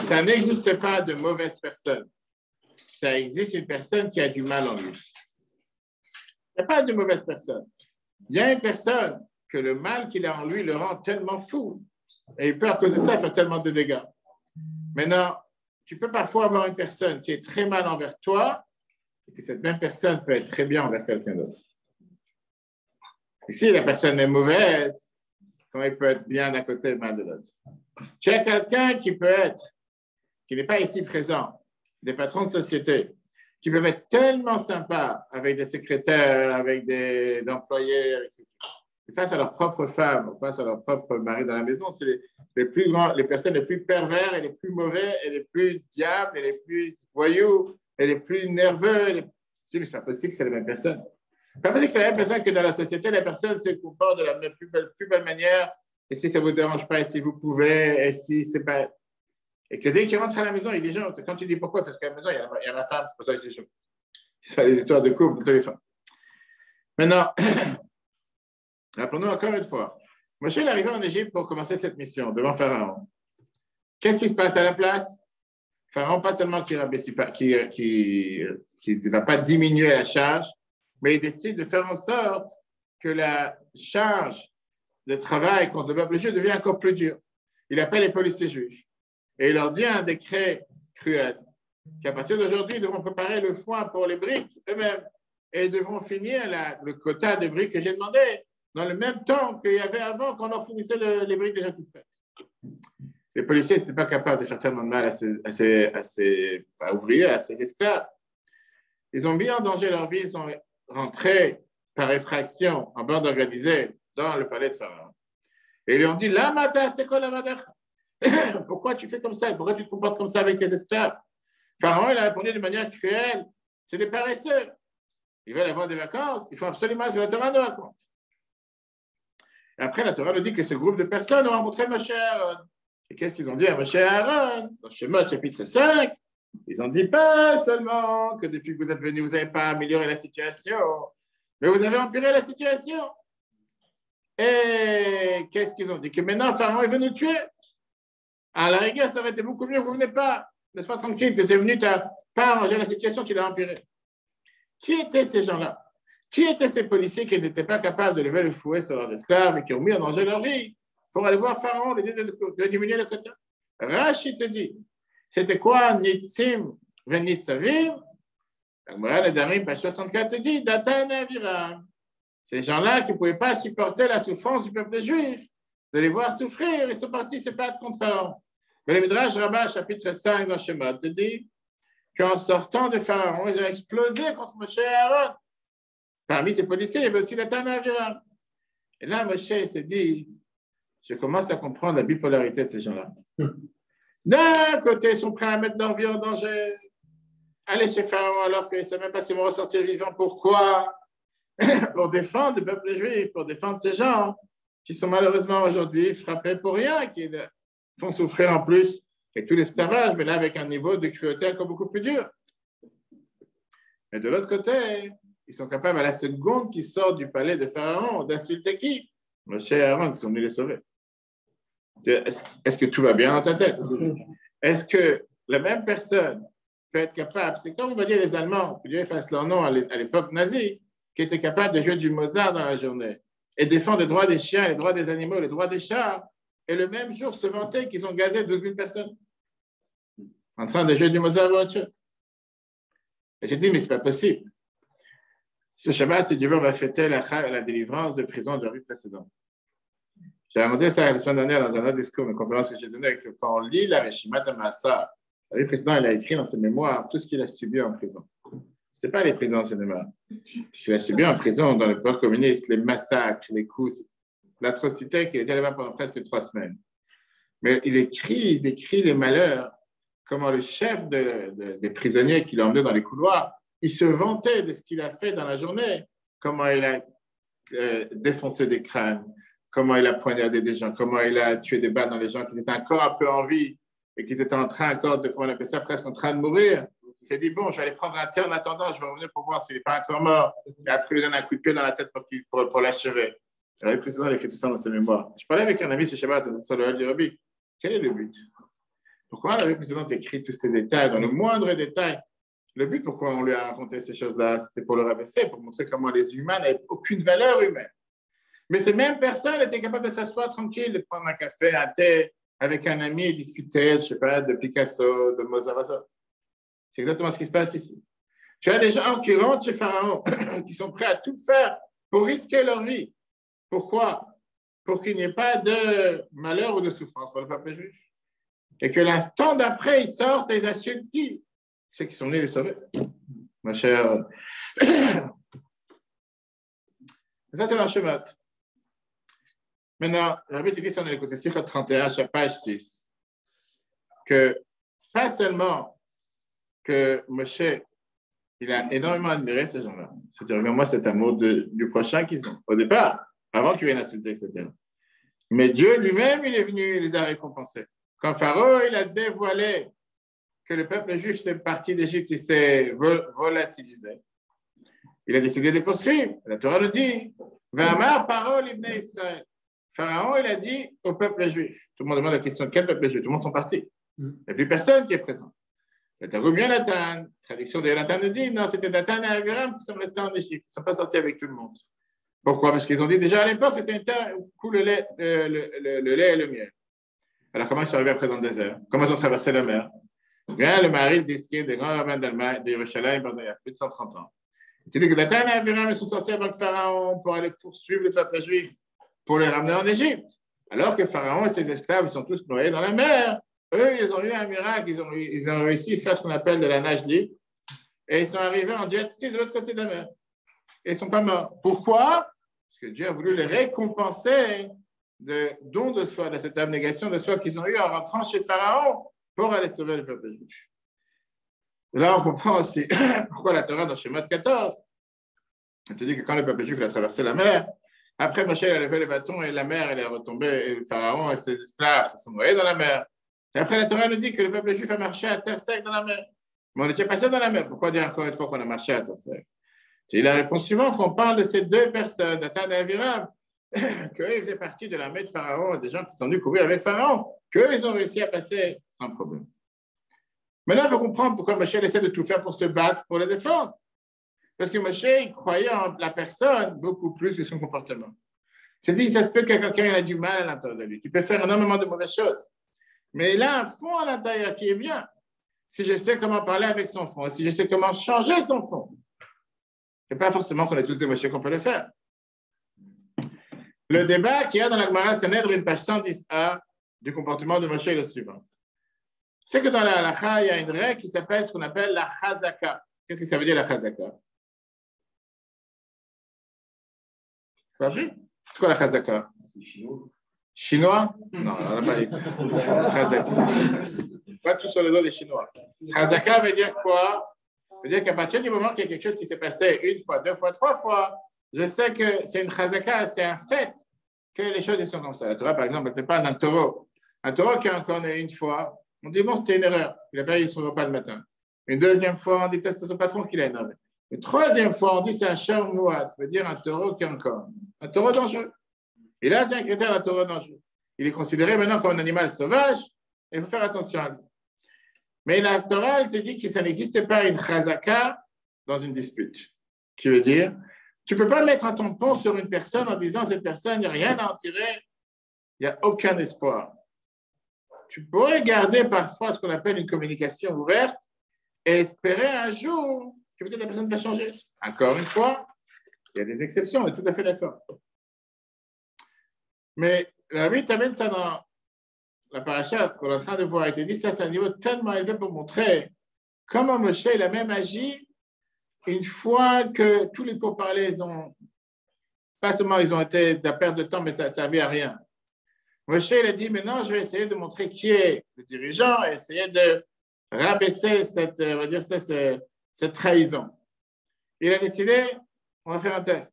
Ça n'existe pas de mauvaise personne. Ça existe une personne qui a du mal en lui. Il n'y a pas de mauvaise personne. Il y a une personne que le mal qu'il a en lui le rend tellement fou. Et il peut, à cause de ça, faire tellement de dégâts. Maintenant, tu peux parfois avoir une personne qui est très mal envers toi, et que cette même personne peut être très bien envers quelqu'un d'autre. Et si la personne est mauvaise, comment il peut être bien d'un côté et mal de l'autre? Tu as quelqu'un qui n'est pas ici présent, des patrons de société, qui peuvent être tellement sympas avec des secrétaires, avec des employés, face à leur propre femme, face à leur propre mari dans la maison, c'est les personnes les plus pervers et les plus mauvais et les plus diables et les plus voyous et les plus nerveux. C'est pas possible que c'est la même personne. C'est pas possible que c'est la même personne que dans la société, la personne se comporte de la plus belle manière. Et si ça ne vous dérange pas, et si vous pouvez, et si c'est pas. Et que dès que tu rentres à la maison, il y a des gens, quand tu dis pourquoi, parce qu'à la maison, il y a ma femme, c'est pour ça que je dis c'est des histoires de couple, de téléphone. Maintenant, rappelons-nous encore une fois. Moshe est arrivé en Égypte pour commencer cette mission devant Pharaon. Qu'est-ce qui se passe à la place? Pharaon, pas seulement qui ne va pas diminuer la charge, mais il décide de faire en sorte que la charge de travail contre le peuple juif devient encore plus dur. Il appelle les policiers juifs et il leur dit un décret cruel qu'à partir d'aujourd'hui, ils devront préparer le foin pour les briques eux-mêmes et ils devront finir le quota de briques que j'ai demandé dans le même temps qu'il y avait avant quand on leur finissait les briques déjà toutes faites. Les policiers n'étaient pas capables de faire tellement de mal à ces ouvriers, à ces esclaves. Ils ont mis en danger leur vie, ils sont rentrés par effraction en bande organisée dans le palais de Pharaon. Et ils lui ont dit, la mata, c'est quoi la mata? Pourquoi tu fais comme ça? Pourquoi tu te comportes comme ça avec tes esclaves? Pharaon, il a répondu de manière cruelle, c'est des paresseux. Ils veulent avoir des vacances, il faut absolument ce que la Torah nous raconte. Et après, la Torah nous dit que ce groupe de personnes ont rencontré Moshe et Aaron. Et qu'est-ce qu'ils ont dit à Moshe et Aaron? Dans Shemot, chapitre 5, ils n'ont dit pas seulement que depuis que vous êtes venus, vous n'avez pas amélioré la situation, mais vous avez empiré la situation. Et qu'est-ce qu'ils ont dit? Que maintenant, Pharaon, il veut nous tuer. À la rigueur, ça aurait été beaucoup mieux que vous ne venez pas. Laisse-moi tranquille, tu étais venu, tu n'as pas arrangé la situation, tu l'as empiré. Qui étaient ces gens-là? Qui étaient ces policiers qui n'étaient pas capables de lever le fouet sur leurs esclaves et qui ont mis en danger leur vie pour aller voir Pharaon, l'idée de diminuer le quota? Rachid te dit, c'était quoi Nitzim Venitzavim? La Darim, page 64, te dit, Datan et Aviram. Ces gens-là qui ne pouvaient pas supporter la souffrance du peuple juif, de les voir souffrir, ils sont partis se battre contre Pharaon. Mais le Midrash Rabbah, chapitre 5 dans Shemot, te dit qu'en sortant de Pharaon, ils ont explosé contre Moshe et Aaron. Parmi ces policiers, il y avait aussi Datan et Aviram. Et là, Moshe s'est dit, je commence à comprendre la bipolarité de ces gens-là. D'un côté, ils sont prêts à mettre leur vie en danger, aller chez Pharaon alors qu'ils ne savent même pas s'ils vont ressortir vivants. Pourquoi? Pour défendre le peuple juif, pour défendre ces gens qui sont malheureusement aujourd'hui frappés pour rien, qui font souffrir en plus avec tout l'esclavage, mais là avec un niveau de cruauté encore beaucoup plus dur. Mais de l'autre côté, ils sont capables à la seconde qui sort du palais de Pharaon d'insulter qui? Moshe et Aaron qui sont venus les sauver. Est-ce que tout va bien dans ta tête? Est-ce que la même personne peut être capable, c'est comme on va dire les Allemands, que Dieu efface leur nom à l'époque nazie, qui étaient capables de jouer du Mozart dans la journée et défendre les droits des chiens, les droits des animaux, les droits des chats, et le même jour se vanter qu'ils ont gazé 12 000 personnes en train de jouer du Mozart ou autre chose. Et j'ai dit, mais ce n'est pas possible. Ce Shabbat, si Dieu veut, on va fêter la délivrance de prison de la vie précédente. J'ai raconté ça la semaine dernière dans un autre discours, une conférence que j'ai donnée, que quand on lit la Reshimat HaMaasar, la vie précédente, il a écrit dans ses mémoires tout ce qu'il a subi en prison. Ce n'est pas les prisons en cinéma. Je l'ai subi en prison dans le peuple communiste, les massacres, les coups, l'atrocité qu'il était là-bas pendant presque 3 semaines. Mais il décrit les malheurs, comment le chef des prisonniers qui l'a emmené dans les couloirs, il se vantait de ce qu'il a fait dans la journée, comment il a défoncé des crânes, comment il a poignardé des gens, comment il a tué des balles dans les gens qui étaient encore un peu en vie et qui étaient en train encore de, comment on appelle ça, presque en train de mourir. Il s'est dit, bon, je vais aller prendre un thé en attendant, je vais revenir pour voir s'il n'est pas encore mort. Et après, il lui donne un coup de pied dans la tête pour l'achever. Le président a écrit tout ça dans ses mémoires. Je parlais avec un ami ce Shabbat, sur le du Rabbi. Quel est le but? Pourquoi le président écrit tous ces détails, dans le moindre détail? Le but, pourquoi on lui a raconté ces choses-là, c'était pour le rabaisser, pour montrer comment les humains n'avaient aucune valeur humaine. Mais ces mêmes personnes étaient capables de s'asseoir tranquille, de prendre un café, un thé, avec un ami et discuter, je ne sais pas, de Picasso, de Mozart. C'est exactement ce qui se passe ici. Tu as des gens qui rentrent chez Pharaon, qui sont prêts à tout faire pour risquer leur vie. Pourquoi? Pour qu'il n'y ait pas de malheur ou de souffrance pour le peuple juif. Et que l'instant d'après, ils sortent et ils insultent qui? Ceux qui sont venus les sauver. Ma chère. Ça, c'est dans Shemot. Maintenant, Rabbi Tigris, on a écouté Sichot 31, page 6, que pas seulement que Moshe, il a énormément admiré ces gens-là. C'est-à-dire, moi, cet amour du prochain qu'ils ont, au départ, avant qu'ils viennent insulter, etc. Mais Dieu lui-même, il est venu, il les a récompensés. Quand Pharaon, il a dévoilé que le peuple juif s'est parti d'Égypte, il s'est volatilisé. Il a décidé de les poursuivre. La Torah le dit. V'amar parole ibn Israël. Pharaon, il a dit au peuple juif. Tout le monde demande la question, quel peuple juif? Tout le monde sont partis. Il n'y a plus personne qui est présent. Le Targum Yonatan, traduction de Yonatan nous dit, non, c'était Datan et Aviram qui sont restés en Égypte. Ils ne sont pas sortis avec tout le monde. Pourquoi? Parce qu'ils ont dit déjà à l'époque, c'était une terre où coule le lait et le miel. Alors, comment ils sont arrivés après dans le désert? Comment ils ont traversé la mer? Bien, le mari d'Iskir, des grands rabbins de Yerushalayim, il y a plus de 130 ans. Il dit que Datan et Aviram ils sont sortis avec Pharaon pour aller poursuivre le peuple juif, pour les ramener en Égypte. Alors que Pharaon et ses esclaves, ils sont tous noyés dans la mer. Eux, ils ont eu un miracle, ils ont réussi à faire ce qu'on appelle de la nage libre. Et ils sont arrivés en jet ski de l'autre côté de la mer. Et ils ne sont pas morts. Pourquoi? Parce que Dieu a voulu les récompenser de don de soi, de cette abnégation de soi qu'ils ont eu en rentrant chez Pharaon pour aller sauver le peuple juif. Et là, on comprend aussi pourquoi la Torah dans Shemot 14, elle te dit que quand le peuple juif a traversé la mer, Après, Moshe, il a levé le bâton et la mer, elle est retombée, et le pharaon et ses esclaves se sont noyés dans la mer. Et après, la Torah nous dit que le peuple juif a marché à terre sec dans la mer. Mais on était passé dans la mer. Pourquoi dire encore une fois qu'on a marché à terre sec? Et la réponse suivante, qu'on parle de ces deux personnes, Dathan et Aviram, qu'eux, ils faisaient partie de l'armée de Pharaon, des gens qui sont venus courir avec Pharaon, qu'eux, ils ont réussi à passer sans problème. Maintenant, il faut comprendre pourquoi Moshe essaie de tout faire pour se battre, pour le défendre. Parce que Moshe, il croyait en la personne beaucoup plus que son comportement. C'est-à-dire, ça se peut que quelqu'un a du mal à l'intérieur de lui, qui peut faire énormément de mauvaises choses. Mais il a un fond à l'intérieur qui est bien. Si je sais comment parler avec son fond, si je sais comment changer son fond, c'est pas forcément qu'on est tous des Moshe qu'on peut le faire. Le débat qu'il y a dans la Gemara Sanhedrin, page 110a, du comportement de Moshe est le suivant. C'est que dans la halakha, il y a une règle qui s'appelle ce qu'on appelle la chazaka. Qu'est-ce que ça veut dire la chazaka? C'est quoi la chazaka? C'est chinois. Chinois? Non, on n'a pas dit. Chazaka. Pas tout sur le dos des Chinois. Chazaka veut dire quoi? Ça veut dire qu'à partir du moment qu'il y a quelque chose qui s'est passé une fois, deux fois, trois fois, je sais que c'est une chazaka, c'est un fait que les choses sont comme ça. La Torah, par exemple, elle ne fait pas d'un taureau. Un taureau qui a encore né une fois, on dit bon, c'était une erreur. Il a payé son repas le matin. Une deuxième fois, on dit peut-être que c'est son patron qui l'a énervé. Une troisième fois, on dit c'est un charmouad, ça veut dire un taureau qui est encore. Un taureau dangereux. Et là, c'est un critère d'un taureau dangereux. Il est considéré maintenant comme un animal sauvage et il faut faire attention à lui. Mais la Torah, elle te dit que ça n'existe pas une chazaka dans une dispute. Qui veut dire, tu ne peux pas mettre un tampon sur une personne en disant cette personne, il n'y a rien à en tirer, il n'y a aucun espoir. Tu pourrais garder parfois ce qu'on appelle une communication ouverte et espérer un jour que peut-être la personne va changer. Encore une fois, il y a des exceptions, on est tout à fait d'accord. Mais la Bible t'amène ça dans la paracha qu'on est en train de voir. Il te dit ça, c'est un niveau tellement élevé pour montrer comment Moshe il a même agi une fois que tous les pourparlers ont, pas seulement ils ont été de la perte de temps, mais ça ne servait à rien. Moshe il a dit maintenant je vais essayer de montrer qui est le dirigeant et essayer de rabaisser cette, on va dire, cette trahison. Il a décidé, on va faire un test.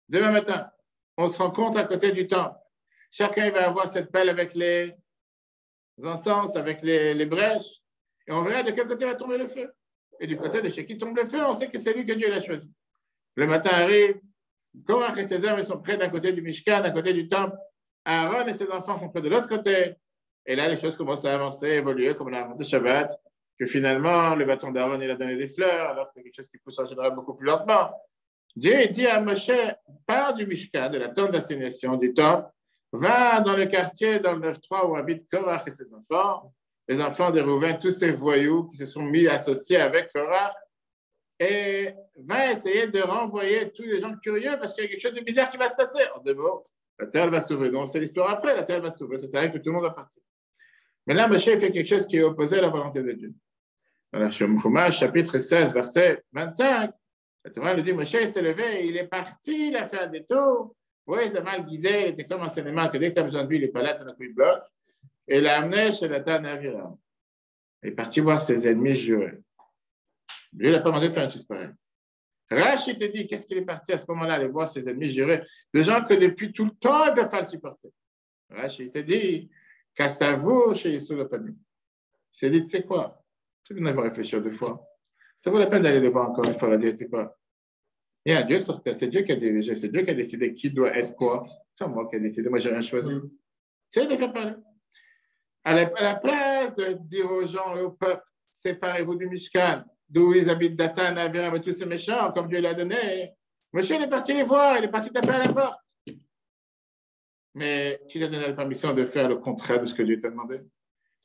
Demain matin, on se rencontre à côté du temple. Chacun il va avoir cette pelle avec les encens, avec les brèches, et on verra de quel côté va tomber le feu. Et du côté de chez qui tombe le feu, on sait que c'est lui que Dieu l'a choisi. Le matin arrive, Korach et ses hommes ils sont près d'un côté du Mishkan, d'un côté du temple. Aaron et ses enfants sont près de l'autre côté. Et là, les choses commencent à avancer, évoluer, comme on a raconté Shabbat, que finalement, le bâton d'Aaron, il a donné des fleurs, alors que c'est quelque chose qui pousse en général beaucoup plus lentement. Dieu dit à Moshe, pars du Mishkan, de la tente d'assignation du temple, va dans le quartier, dans le 9-3 où habitent Korach et ses enfants, les enfants de Rouven, tous ces voyous qui se sont mis associés avec Korach, et va essayer de renvoyer tous les gens curieux parce qu'il y a quelque chose de bizarre qui va se passer. En deux mots, la terre va s'ouvrir. Donc, c'est l'histoire après, la terre va s'ouvrir. Ça sert que tout le monde va partir. Mais là, Moshe fait quelque chose qui est opposé à la volonté de Dieu. Dans la Chumash, chapitre 16, verset 25, la Torah nous dit, Moshe s'est levé, il est parti, il a fait un détour. Oui, il s'est mal guidé, il était comme un cinéma, que dès que tu as besoin de lui, il n'est pas là, tu n'as plus de bloc. Et il l'a amené chez Dathan et Aviram. Il est parti voir ses ennemis jurés. Dieu ne l'a pas demandé de faire une chose pareille. Rachid te dit, qu'est-ce qu'il est parti à ce moment-là, aller voir ses ennemis jurés, des gens que depuis tout le temps, il ne peuvent pas le supporter. Rachid te dit, qu'à sa voix, chez Yeshua le Pami. Il s'est dit, tu sais quoi, je vais en réfléchir deux fois. Ça vaut la peine d'aller le voir encore une fois, la Dieu, tu sais quoi. Il y a un Dieu sur terre, c'est Dieu qui a dirigé, c'est Dieu qui a décidé qui doit être quoi. C'est moi qui ai décidé, moi, je n'ai rien choisi. C'est de faire parler. À la place de dire aux gens et au peuple, séparez-vous du Mishkan, d'où ils habitent Dathan, Aviram et tous ces méchants, comme Dieu l'a donné. Moshe est parti les voir, il est parti taper à la porte. Mais qui t'a donné la permission de faire le contraire de ce que Dieu t'a demandé?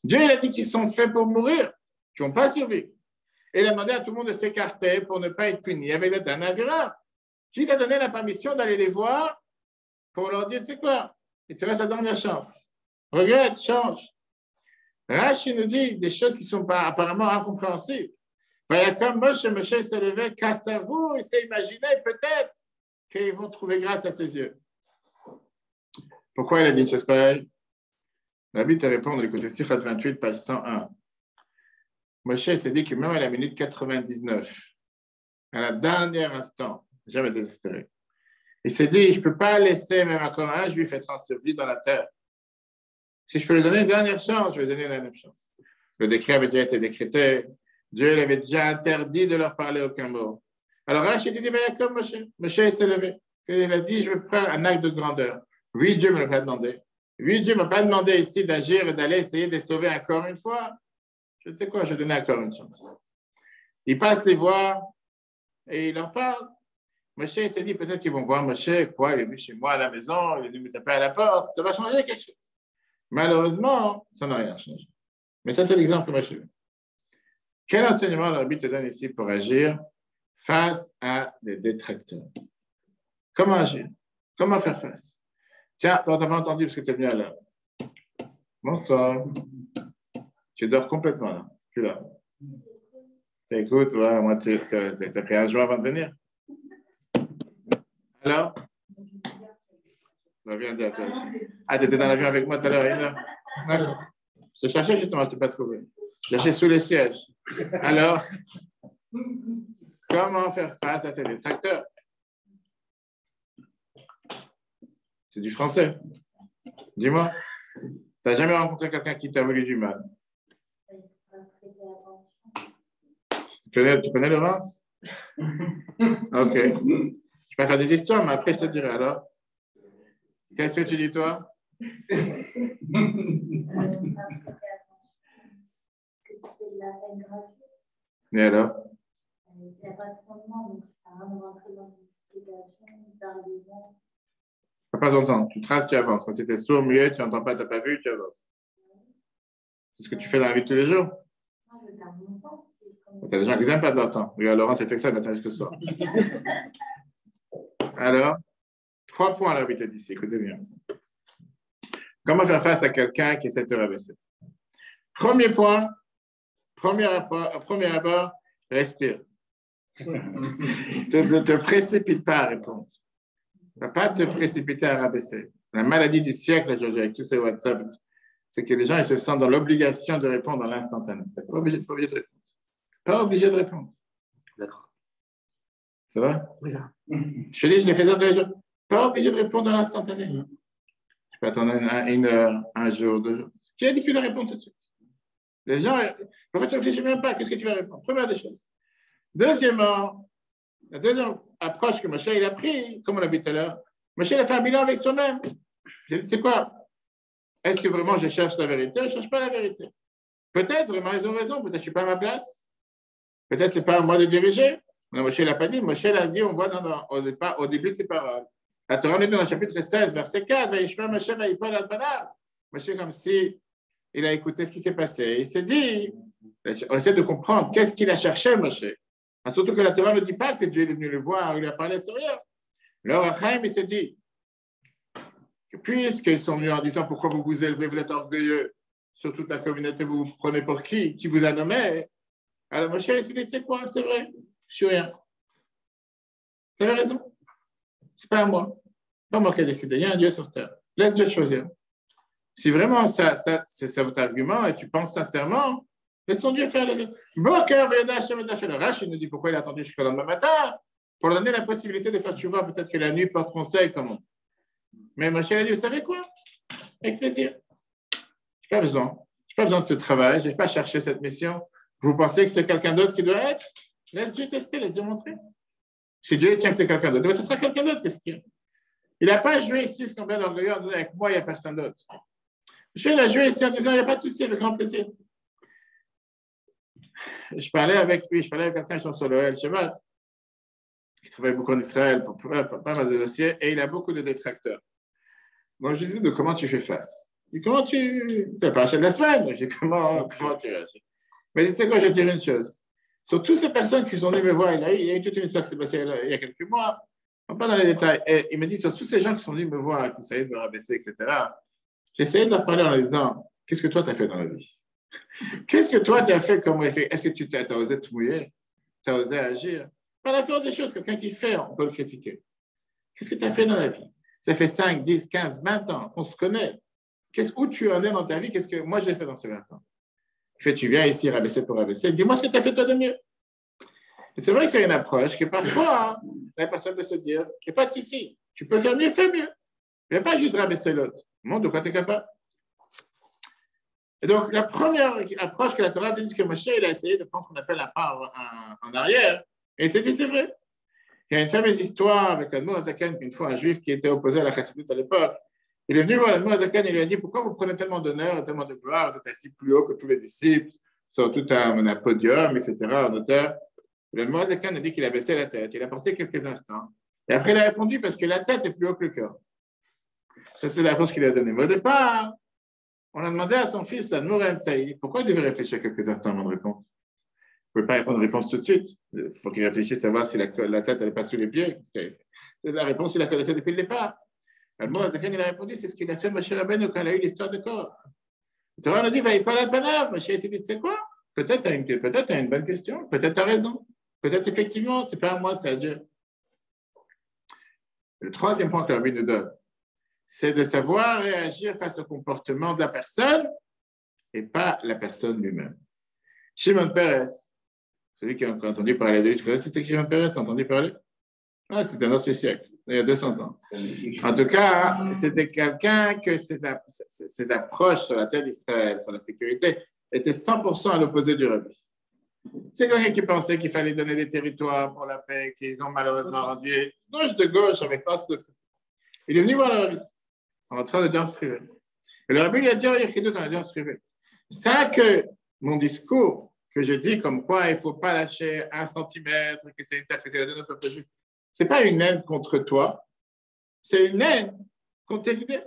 Dieu, il a dit qu'ils sont faits pour mourir, qu'ils n'ont pas survécu. Et il a demandé à tout le monde de s'écarter pour ne pas être puni avec Dathan, Aviram. Qui t'a donné la permission d'aller les voir pour leur dire, tu sais quoi, il te reste la dernière chance. Regrette, change. Rashi nous dit des choses qui sont apparemment incompréhensibles. Comme Moshe s'est levé, qu'à sa voix, il s'est imaginé peut-être qu'ils vont trouver grâce à ses yeux. Pourquoi il a dit une chose pareille? La Bible te répond dans le côté Sichat 28, page 101. Moshe s'est dit que même à la minute 99, à la dernière instant, jamais désespéré, Il s'est dit, je ne peux pas laisser même encore un juif être enseveli dans la terre. Si je peux lui donner une dernière chance, je vais lui donner une dernière chance. Le décret avait déjà été décrété. Dieu l'avait déjà interdit de leur parler aucun mot. Alors Rachid dit, comme Moshe. Moshe s'est levé. Il a dit, je veux faire un acte de grandeur. Oui, Dieu ne me l'a pas demandé. Oui, Dieu ne m'a pas demandé ici d'agir et d'aller essayer de les sauver encore une fois. Je ne sais quoi, je vais donner encore une chance. Il passe les voir et il leur parle. Moshe s'est dit, peut-être qu'ils vont voir Moshe, quoi, il est venu chez moi à la maison, il est venu me taper à la porte, ça va changer quelque chose. Malheureusement, ça n'a rien changé. Mais ça, c'est l'exemple que Moshe veut. Quel enseignement le Rabbi te donne ici pour agir face à des détracteurs? Comment agir? Comment faire face? Tiens, on t'a pas entendu parce que tu es venu à l'heure. Bonsoir. Tu dors complètement là. Tu es là. Écoute, ouais, moi, tu as pris un jour avant de venir. Alors? Tu étais dans l'avion avec moi tout à l'heure, 1 heure. Je te cherchais justement, je ne t'ai pas trouvé. Je cherchais sous les sièges. Alors, comment faire face à tes détracteurs? C'est du français. Dis-moi, tu n'as jamais rencontré quelqu'un qui t'a voulu du mal? Tu connais Laurence? Ok. Je vais faire des histoires, mais après, je te dirai alors. Qu'est-ce que tu dis, toi? Et alors? Il n'y a pas de fondement, donc ça sert à rien de rentrer dans des explications, d'arguments. Pas d'entendre. Tu traces, tu avances. Quand tu étais sourd, muet, tu n'entends pas, tu n'as pas vu, tu avances. C'est ce que tu fais dans la vie de tous les jours. Non, je garde mon temps. Il y a des gens qui n'aiment pas de leur temps. Regarde, Laurent, c'est fait que ça matin jusqu'au soir. Alors, 3 points à l'arbitre d'ici. Écoutez bien. Comment faire face à quelqu'un qui essaie de te rabaisser? Premier point, premier abord, respire. Ne te précipite pas à répondre. Ne va pas te précipiter à rabaisser. La maladie du siècle aujourd'hui, avec tous ces WhatsApp, c'est que les gens ils se sentent dans l'obligation de répondre à l'instantané. Pas obligé de répondre. Pas obligé de répondre. D'accord. Ça va? Oui, ça. Je te dis, je l'ai fait ça tous les jours. Pas obligé de répondre à l'instantané. Tu peux attendre 1 heure, 1 jour, 2 jours. Qui a dit que tu dois répondre tout de suite? Les gens, en fait, tu ne réfléchis même pas. Qu'est-ce que tu vas répondre? Première des choses. Deuxièmement, la deuxième approche que Moshe il a pris, comme on l'a vu tout à l'heure, Moshe il a fait un bilan avec soi-même. C'est quoi? Est-ce que vraiment je cherche la vérité? Je ne cherche pas la vérité. Peut-être, vraiment, ils ont raison. Peut-être que je ne suis pas à ma place. Peut-être que ce n'est pas à moi de diriger. Mais Moshe ne l'a pas dit. Moshe l'a dit, on voit au début de ses paroles. La Torah nous dit dans le chapitre 16, verset 4, Moshe comme si il a écouté ce qui s'est passé. Il s'est dit, on essaie de comprendre qu'est-ce qu'il a cherché, Moshe. Surtout que la Torah ne dit pas que Dieu est venu le voir, il lui a parlé sur rien. Alors, Achaim, il s'est dit, que puisqu'ils sont venus en disant pourquoi vous vous élevez, vous êtes orgueilleux sur toute la communauté, vous vous prenez pour qui vous a nommé? Alors, Moshe, il s'est dit, c'est quoi? C'est vrai, je suis rien. Vous avez raison. C'est pas à moi. Pas moi qui ai décidé. Il y a un Dieu sur terre. Laisse Dieu choisir. Si vraiment c'est votre argument et tu penses sincèrement, laissons Dieu faire le Rachid nous dit pourquoi il a attendu jusqu'au lendemain matin pour donner la possibilité de faire tchouva. Peut-être que la nuit porte conseil comme on. Mais Moshe a dit, vous savez quoi? Avec plaisir. Je n'ai pas besoin. Je n'ai pas besoin de ce travail. Je n'ai pas cherché cette mission. Vous pensez que c'est quelqu'un d'autre qui doit être? Laisse Dieu tester, laisse Dieu montrer. Si Dieu tient que c'est quelqu'un d'autre, ce sera quelqu'un d'autre. Qu'est-ce qu'il y a? Il n'a pas joué ici ce qu'on vient d'orgueilleux en disant avec moi, il n'y a personne d'autre. Je l'ai joué ici en disant il n'y a pas de souci, avec grand plaisir. Je parlais avec quelqu'un sur le El Shabbat. Il travaille beaucoup en Israël pour pas mal de dossiers et il a beaucoup de détracteurs. Moi, je lui disais de comment tu fais face. Il dit comment tu. C'est pas la de la semaine. Je dis comment tu réagis. Mais tu sais quoi, je vais te dire une chose. Sur toutes ces personnes qui sont venues me voir, il y a eu toute une histoire qui s'est passée il y a quelques mois. On ne va pas dans les détails. Et il me dit sur tous ces gens qui sont venus me voir, qui essayaient de me rabaisser, etc. J'essayais de leur parler en leur disant qu'est-ce que toi tu as fait dans la vie? Qu'est-ce que toi tu as fait comme effet? Est-ce que tu as osé te mouiller? Tu as osé agir? Par la force des choses, quelqu'un qui fait, on peut le critiquer. Qu'est-ce que tu as fait dans la vie? Ça fait 5, 10, 15, 20 ans, on se connaît. Où tu en es dans ta vie? Qu'est-ce que moi j'ai fait dans ces 20 ans? Tu viens ici rabaisser pour rabaisser. Dis-moi ce que tu as fait toi de mieux. Et c'est vrai que c'est une approche que parfois, la personne peut se dire, il n'y a pas de souci. Tu peux faire mieux, fais mieux. Il ne va pas juste rabaisser l'autre. Montre de quoi tu es capable. Et donc, la première approche que la Torah dit que Moshe, il a essayé de prendre ce qu'on appelle un pas en arrière. Et c'est vrai. Il y a une fameuse histoire avec l'Admour Azaken, une fois un juif qui était opposé à la chassidut à l'époque. Il est venu voir l'Admour Azaken et lui a dit: pourquoi vous prenez tellement d'honneur, tellement de gloire, vous êtes assis plus haut que tous les disciples, sur tout un podium, etc., en hauteur. L'Admour Azaken a dit qu'il a baissé la tête. Il a pensé quelques instants. Et après, il a répondu: parce que la tête est plus haut que le cœur. Ça, c'est la réponse qu'il a donnée. Mais au départ, on a demandé à son fils, l'Admour Emtsaï, pourquoi il devait réfléchir quelques instants avant de répondre. Il ne peut pas répondre réponse tout de suite. Il faut qu'il réfléchisse à savoir si la tête n'est pas sous les pieds. C'est la réponse, il la connaissait depuis le départ. L'Admour Azaken, il a répondu: c'est ce qu'il a fait Moshe Rabbeinu quand il a eu l'histoire de corps. Le Torah nous dit: va y parler à Panav. Moshe s'est dit: tu sais quoi? Peut-être tu as une bonne question. Peut-être tu as raison. Peut-être effectivement, ce n'est pas à moi, c'est à Dieu. Le troisième point que Rabbi nous donne, c'est de savoir réagir face au comportement de la personne et pas la personne lui-même. Shimon Peres, celui qui a entendu parler de lui, tu connais c'était Shimon Peres, tu as entendu parler? Ah, c'était un autre siècle, il y a 200 ans. En tout cas, c'était quelqu'un que ses approches sur la terre d'Israël, sur la sécurité, étaient 100% à l'opposé du Rabbi. C'est quelqu'un qui pensait qu'il fallait donner des territoires pour la paix, qu'ils ont malheureusement rendu de gauche avec force. Il est venu voir le Rabbi en train de danse privée. Et le Rabbi lui a dit: il y a écrit dans la danse privée. Ça que mon discours, que je dis comme quoi il ne faut pas lâcher 1 centimètre, que c'est une terre que tu as donnée au peuple juif, ce n'est pas une haine contre toi, c'est une haine contre tes idées.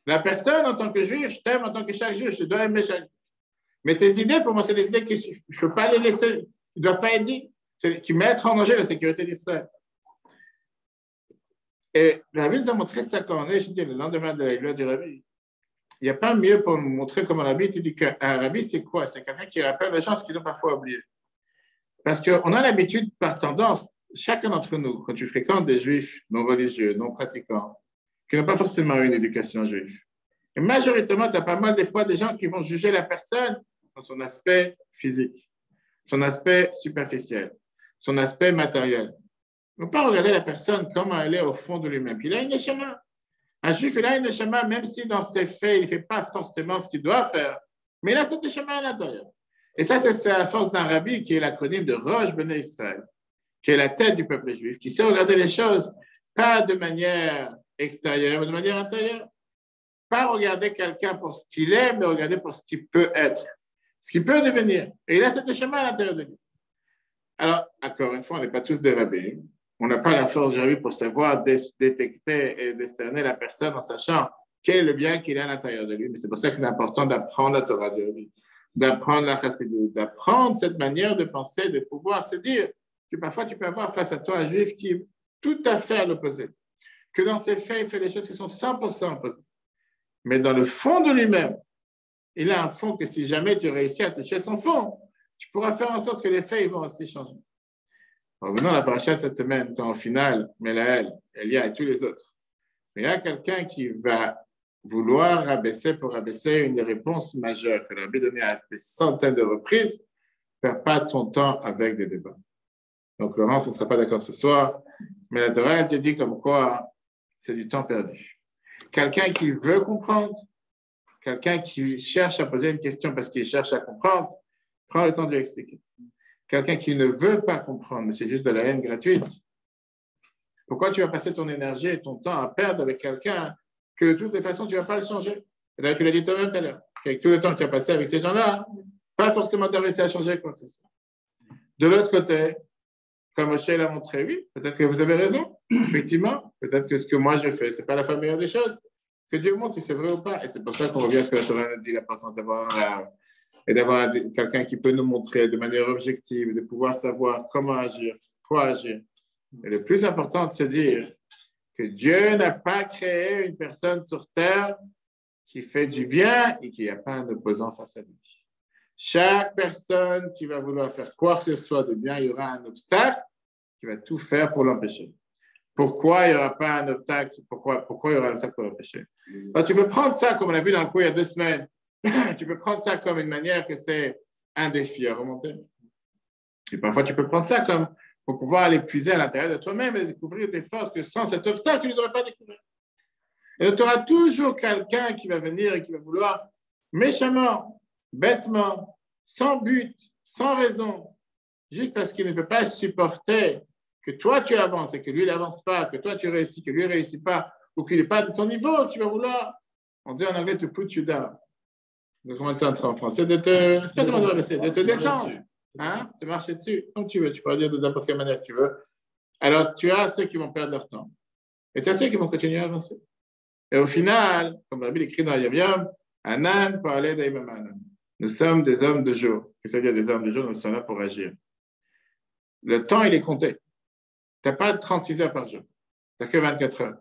La personne, en tant que juif, je t'aime en tant que chaque juif, je dois aimer chaque juif. Mais tes idées, pour moi, c'est des idées que je ne peux pas les laisser, ils ne doivent pas être dites, qui mettent en danger la sécurité d'Israël. Et le Rabbi nous a montré ça quand on est, je dis, le lendemain de la gloire du Rabbi. Il n'y a pas mieux pour nous montrer comment le Rabbi te dit qu'un Rabbi, c'est quoi? C'est quelqu'un qui rappelle les gens ce qu'ils ont parfois oublié. Parce qu'on a l'habitude, par tendance, chacun d'entre nous, quand tu fréquentes des juifs non religieux, non pratiquants, qui n'ont pas forcément une éducation juive, et majoritairement, tu as pas mal des fois des gens qui vont juger la personne dans son aspect physique, son aspect superficiel, son aspect matériel. Il ne faut pas regarder la personne comment elle est au fond de lui-même. Il a une neshama. Un juif, il a une neshama, même si dans ses faits, il ne fait pas forcément ce qu'il doit faire, mais il a cette neshama à l'intérieur. Et ça, c'est à la force d'un rabbi qui est l'acronyme de Rosh Bnei Israël, qui est la tête du peuple juif, qui sait regarder les choses pas de manière extérieure, mais de manière intérieure. Pas regarder quelqu'un pour ce qu'il est, mais regarder pour ce qu'il peut être, ce qu'il peut devenir. Et il a cette neshama à l'intérieur de lui. Alors, encore une fois, on n'est pas tous des rabbis. On n'a pas la force aujourd'hui pour savoir détecter et décerner la personne en sachant quel est le bien qu'il a à l'intérieur de lui. Mais c'est pour ça qu'il est important d'apprendre la Torah de lui, d'apprendre la chassidut, d'apprendre cette manière de penser, de pouvoir se dire que parfois tu peux avoir face à toi un juif qui est tout à fait à l'opposé, que dans ses faits, il fait des choses qui sont 100% opposées. Mais dans le fond de lui-même, il a un fond que si jamais tu réussis à toucher son fond, tu pourras faire en sorte que les faits ils vont aussi changer. Revenons à la paracha de cette semaine, quand au final, Melaël, Elia et tous les autres, il y a quelqu'un qui va vouloir rabaisser pour rabaisser une des réponses majeures que l'Arabie donnait à des centaines de reprises, perds pas ton temps avec des débats. Donc, Laurence, on ne sera pas d'accord ce soir, mais la Torah, elle te dit comme quoi c'est du temps perdu. Quelqu'un qui veut comprendre, quelqu'un qui cherche à poser une question parce qu'il cherche à comprendre, prends le temps de lui expliquer. Quelqu'un qui ne veut pas comprendre, mais c'est juste de la haine gratuite. Pourquoi tu vas passer ton énergie et ton temps à perdre avec quelqu'un que de toutes les façons, tu ne vas pas le changer? D'ailleurs, tu l'as dit toi-même tout à l'heure, qu'avec tout le temps que tu as passé avec ces gens-là, pas forcément tu as réussi à changer quoi que ce soit. De l'autre côté, comme Moshe l'a montré, oui, peut-être que vous avez raison, effectivement, peut-être que ce que moi je fais, ce n'est pas la meilleure des choses. Que Dieu montre si c'est vrai ou pas. Et c'est pour ça qu'on revient à ce que la Torah nous dit, l'importance d'avoir quelqu'un qui peut nous montrer de manière objective, de pouvoir savoir comment agir, quoi agir. Et le plus important de se dire que Dieu n'a pas créé une personne sur terre qui fait du bien et qu'il n'y a pas un opposant face à lui. Chaque personne qui va vouloir faire quoi que ce soit de bien, il y aura un obstacle qui va tout faire pour l'empêcher. Pourquoi il n'y aura pas un obstacle? Pourquoi il y aura un obstacle pour l'empêcher? Tu peux prendre ça, comme on l'a vu dans le cours il y a 2 semaines, tu peux prendre ça comme une manière que c'est un défi à remonter. Et parfois, tu peux prendre ça comme pour pouvoir aller puiser à l'intérieur de toi-même et découvrir tes forces que sans cet obstacle, tu ne les aurais pas découvert. Et tu auras toujours quelqu'un qui va venir et qui va vouloir méchamment, bêtement, sans but, sans raison, juste parce qu'il ne peut pas supporter que toi tu avances et que lui n'avance pas, que toi tu réussis, que lui ne réussit pas, ou qu'il n'est pas de ton niveau, tu vas vouloir, on dit en anglais, to put you down. Donc, comment ça en français? De te descendre, hein? De marcher dessus, comme tu veux. Tu peux dire de n'importe quelle manière que tu veux. Alors, tu as ceux qui vont perdre leur temps. Et tu as ceux qui vont continuer à avancer. Et au final, comme la Bible écrit dans Yom Yom, Anan parlait d'Aïmaman. Nous sommes des hommes de jour. Qu'est-ce que ça veut dire des hommes de jour? Nous sommes là pour agir. Le temps, il est compté. Tu n'as pas 36 heures par jour. Tu n'as que 24 heures.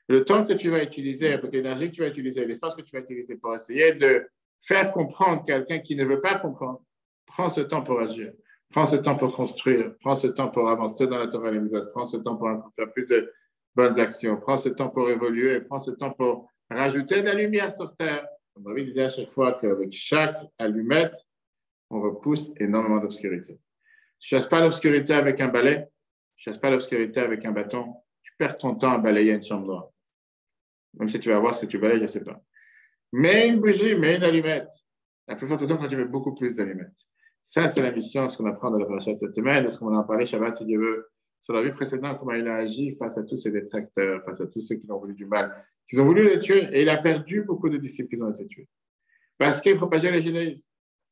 Le temps que tu vas utiliser, avec l'énergie que tu vas utiliser, les forces que tu vas utiliser pour essayer de faire comprendre quelqu'un qui ne veut pas comprendre, prends ce temps pour agir. Prends ce temps pour construire. Prends ce temps pour avancer dans la Torah et les méthodes. Prends ce temps pour faire plus de bonnes actions. Prends ce temps pour évoluer. Prends ce temps pour rajouter de la lumière sur Terre. Comme David disait à chaque fois qu'avec chaque allumette, on repousse énormément d'obscurité. Tu ne chasses pas l'obscurité avec un balai. Tu ne chasses pas l'obscurité avec un bâton. Tu perds ton temps à balayer une chambre noire. Même si tu vas voir ce que tu balayes, je ne sais pas. Mets une bougie, mets une allumette. La plus forte raison quand tu mets beaucoup plus d'allumettes. Ça, c'est la mission, ce qu'on apprend dans la paracha de cette semaine, de ce qu'on en a parlé Shabbat, si Dieu veut, sur la vie précédente, comment il a agi face à tous ses détracteurs, face à tous ceux qui lui ont voulu du mal, qu'ils ont voulu le tuer, et il a perdu beaucoup de disciples qui ont été tués. Parce qu'il propageait le judaïsme.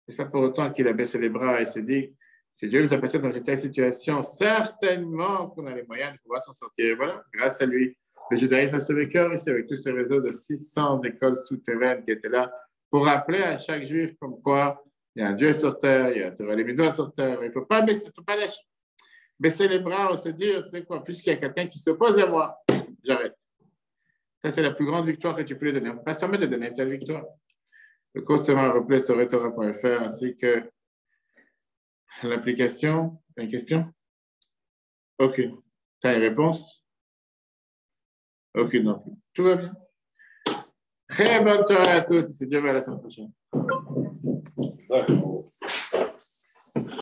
Ce n'est pas pour autant qu'il a baissé les bras et s'est dit, si Dieu nous a passé dans une telle situation, certainement qu'on a les moyens de pouvoir s'en sortir. Et voilà, grâce à lui, le judaïsme a sauvé cœur ici avec tous ces réseaux de 600 écoles souterraines qui étaient là pour rappeler à chaque juif comme quoi il y a un Dieu sur terre, il y a les mitzvot sur terre. Il ne faut pas baisser les bras ou se dire, tu sais quoi, puisqu'il y a quelqu'un qui s'oppose à moi, j'arrête. Ça, c'est la plus grande victoire que tu peux lui donner. On ne peut pas se permettre de donner une telle victoire. Le cours sera replay sur retora.fr ainsi que l'application. Tu as une question? Aucune. Tu as une réponse? Aucune non plus. Tout va bien. Très bonne soirée à tous. C'est Dieu à la semaine prochaine.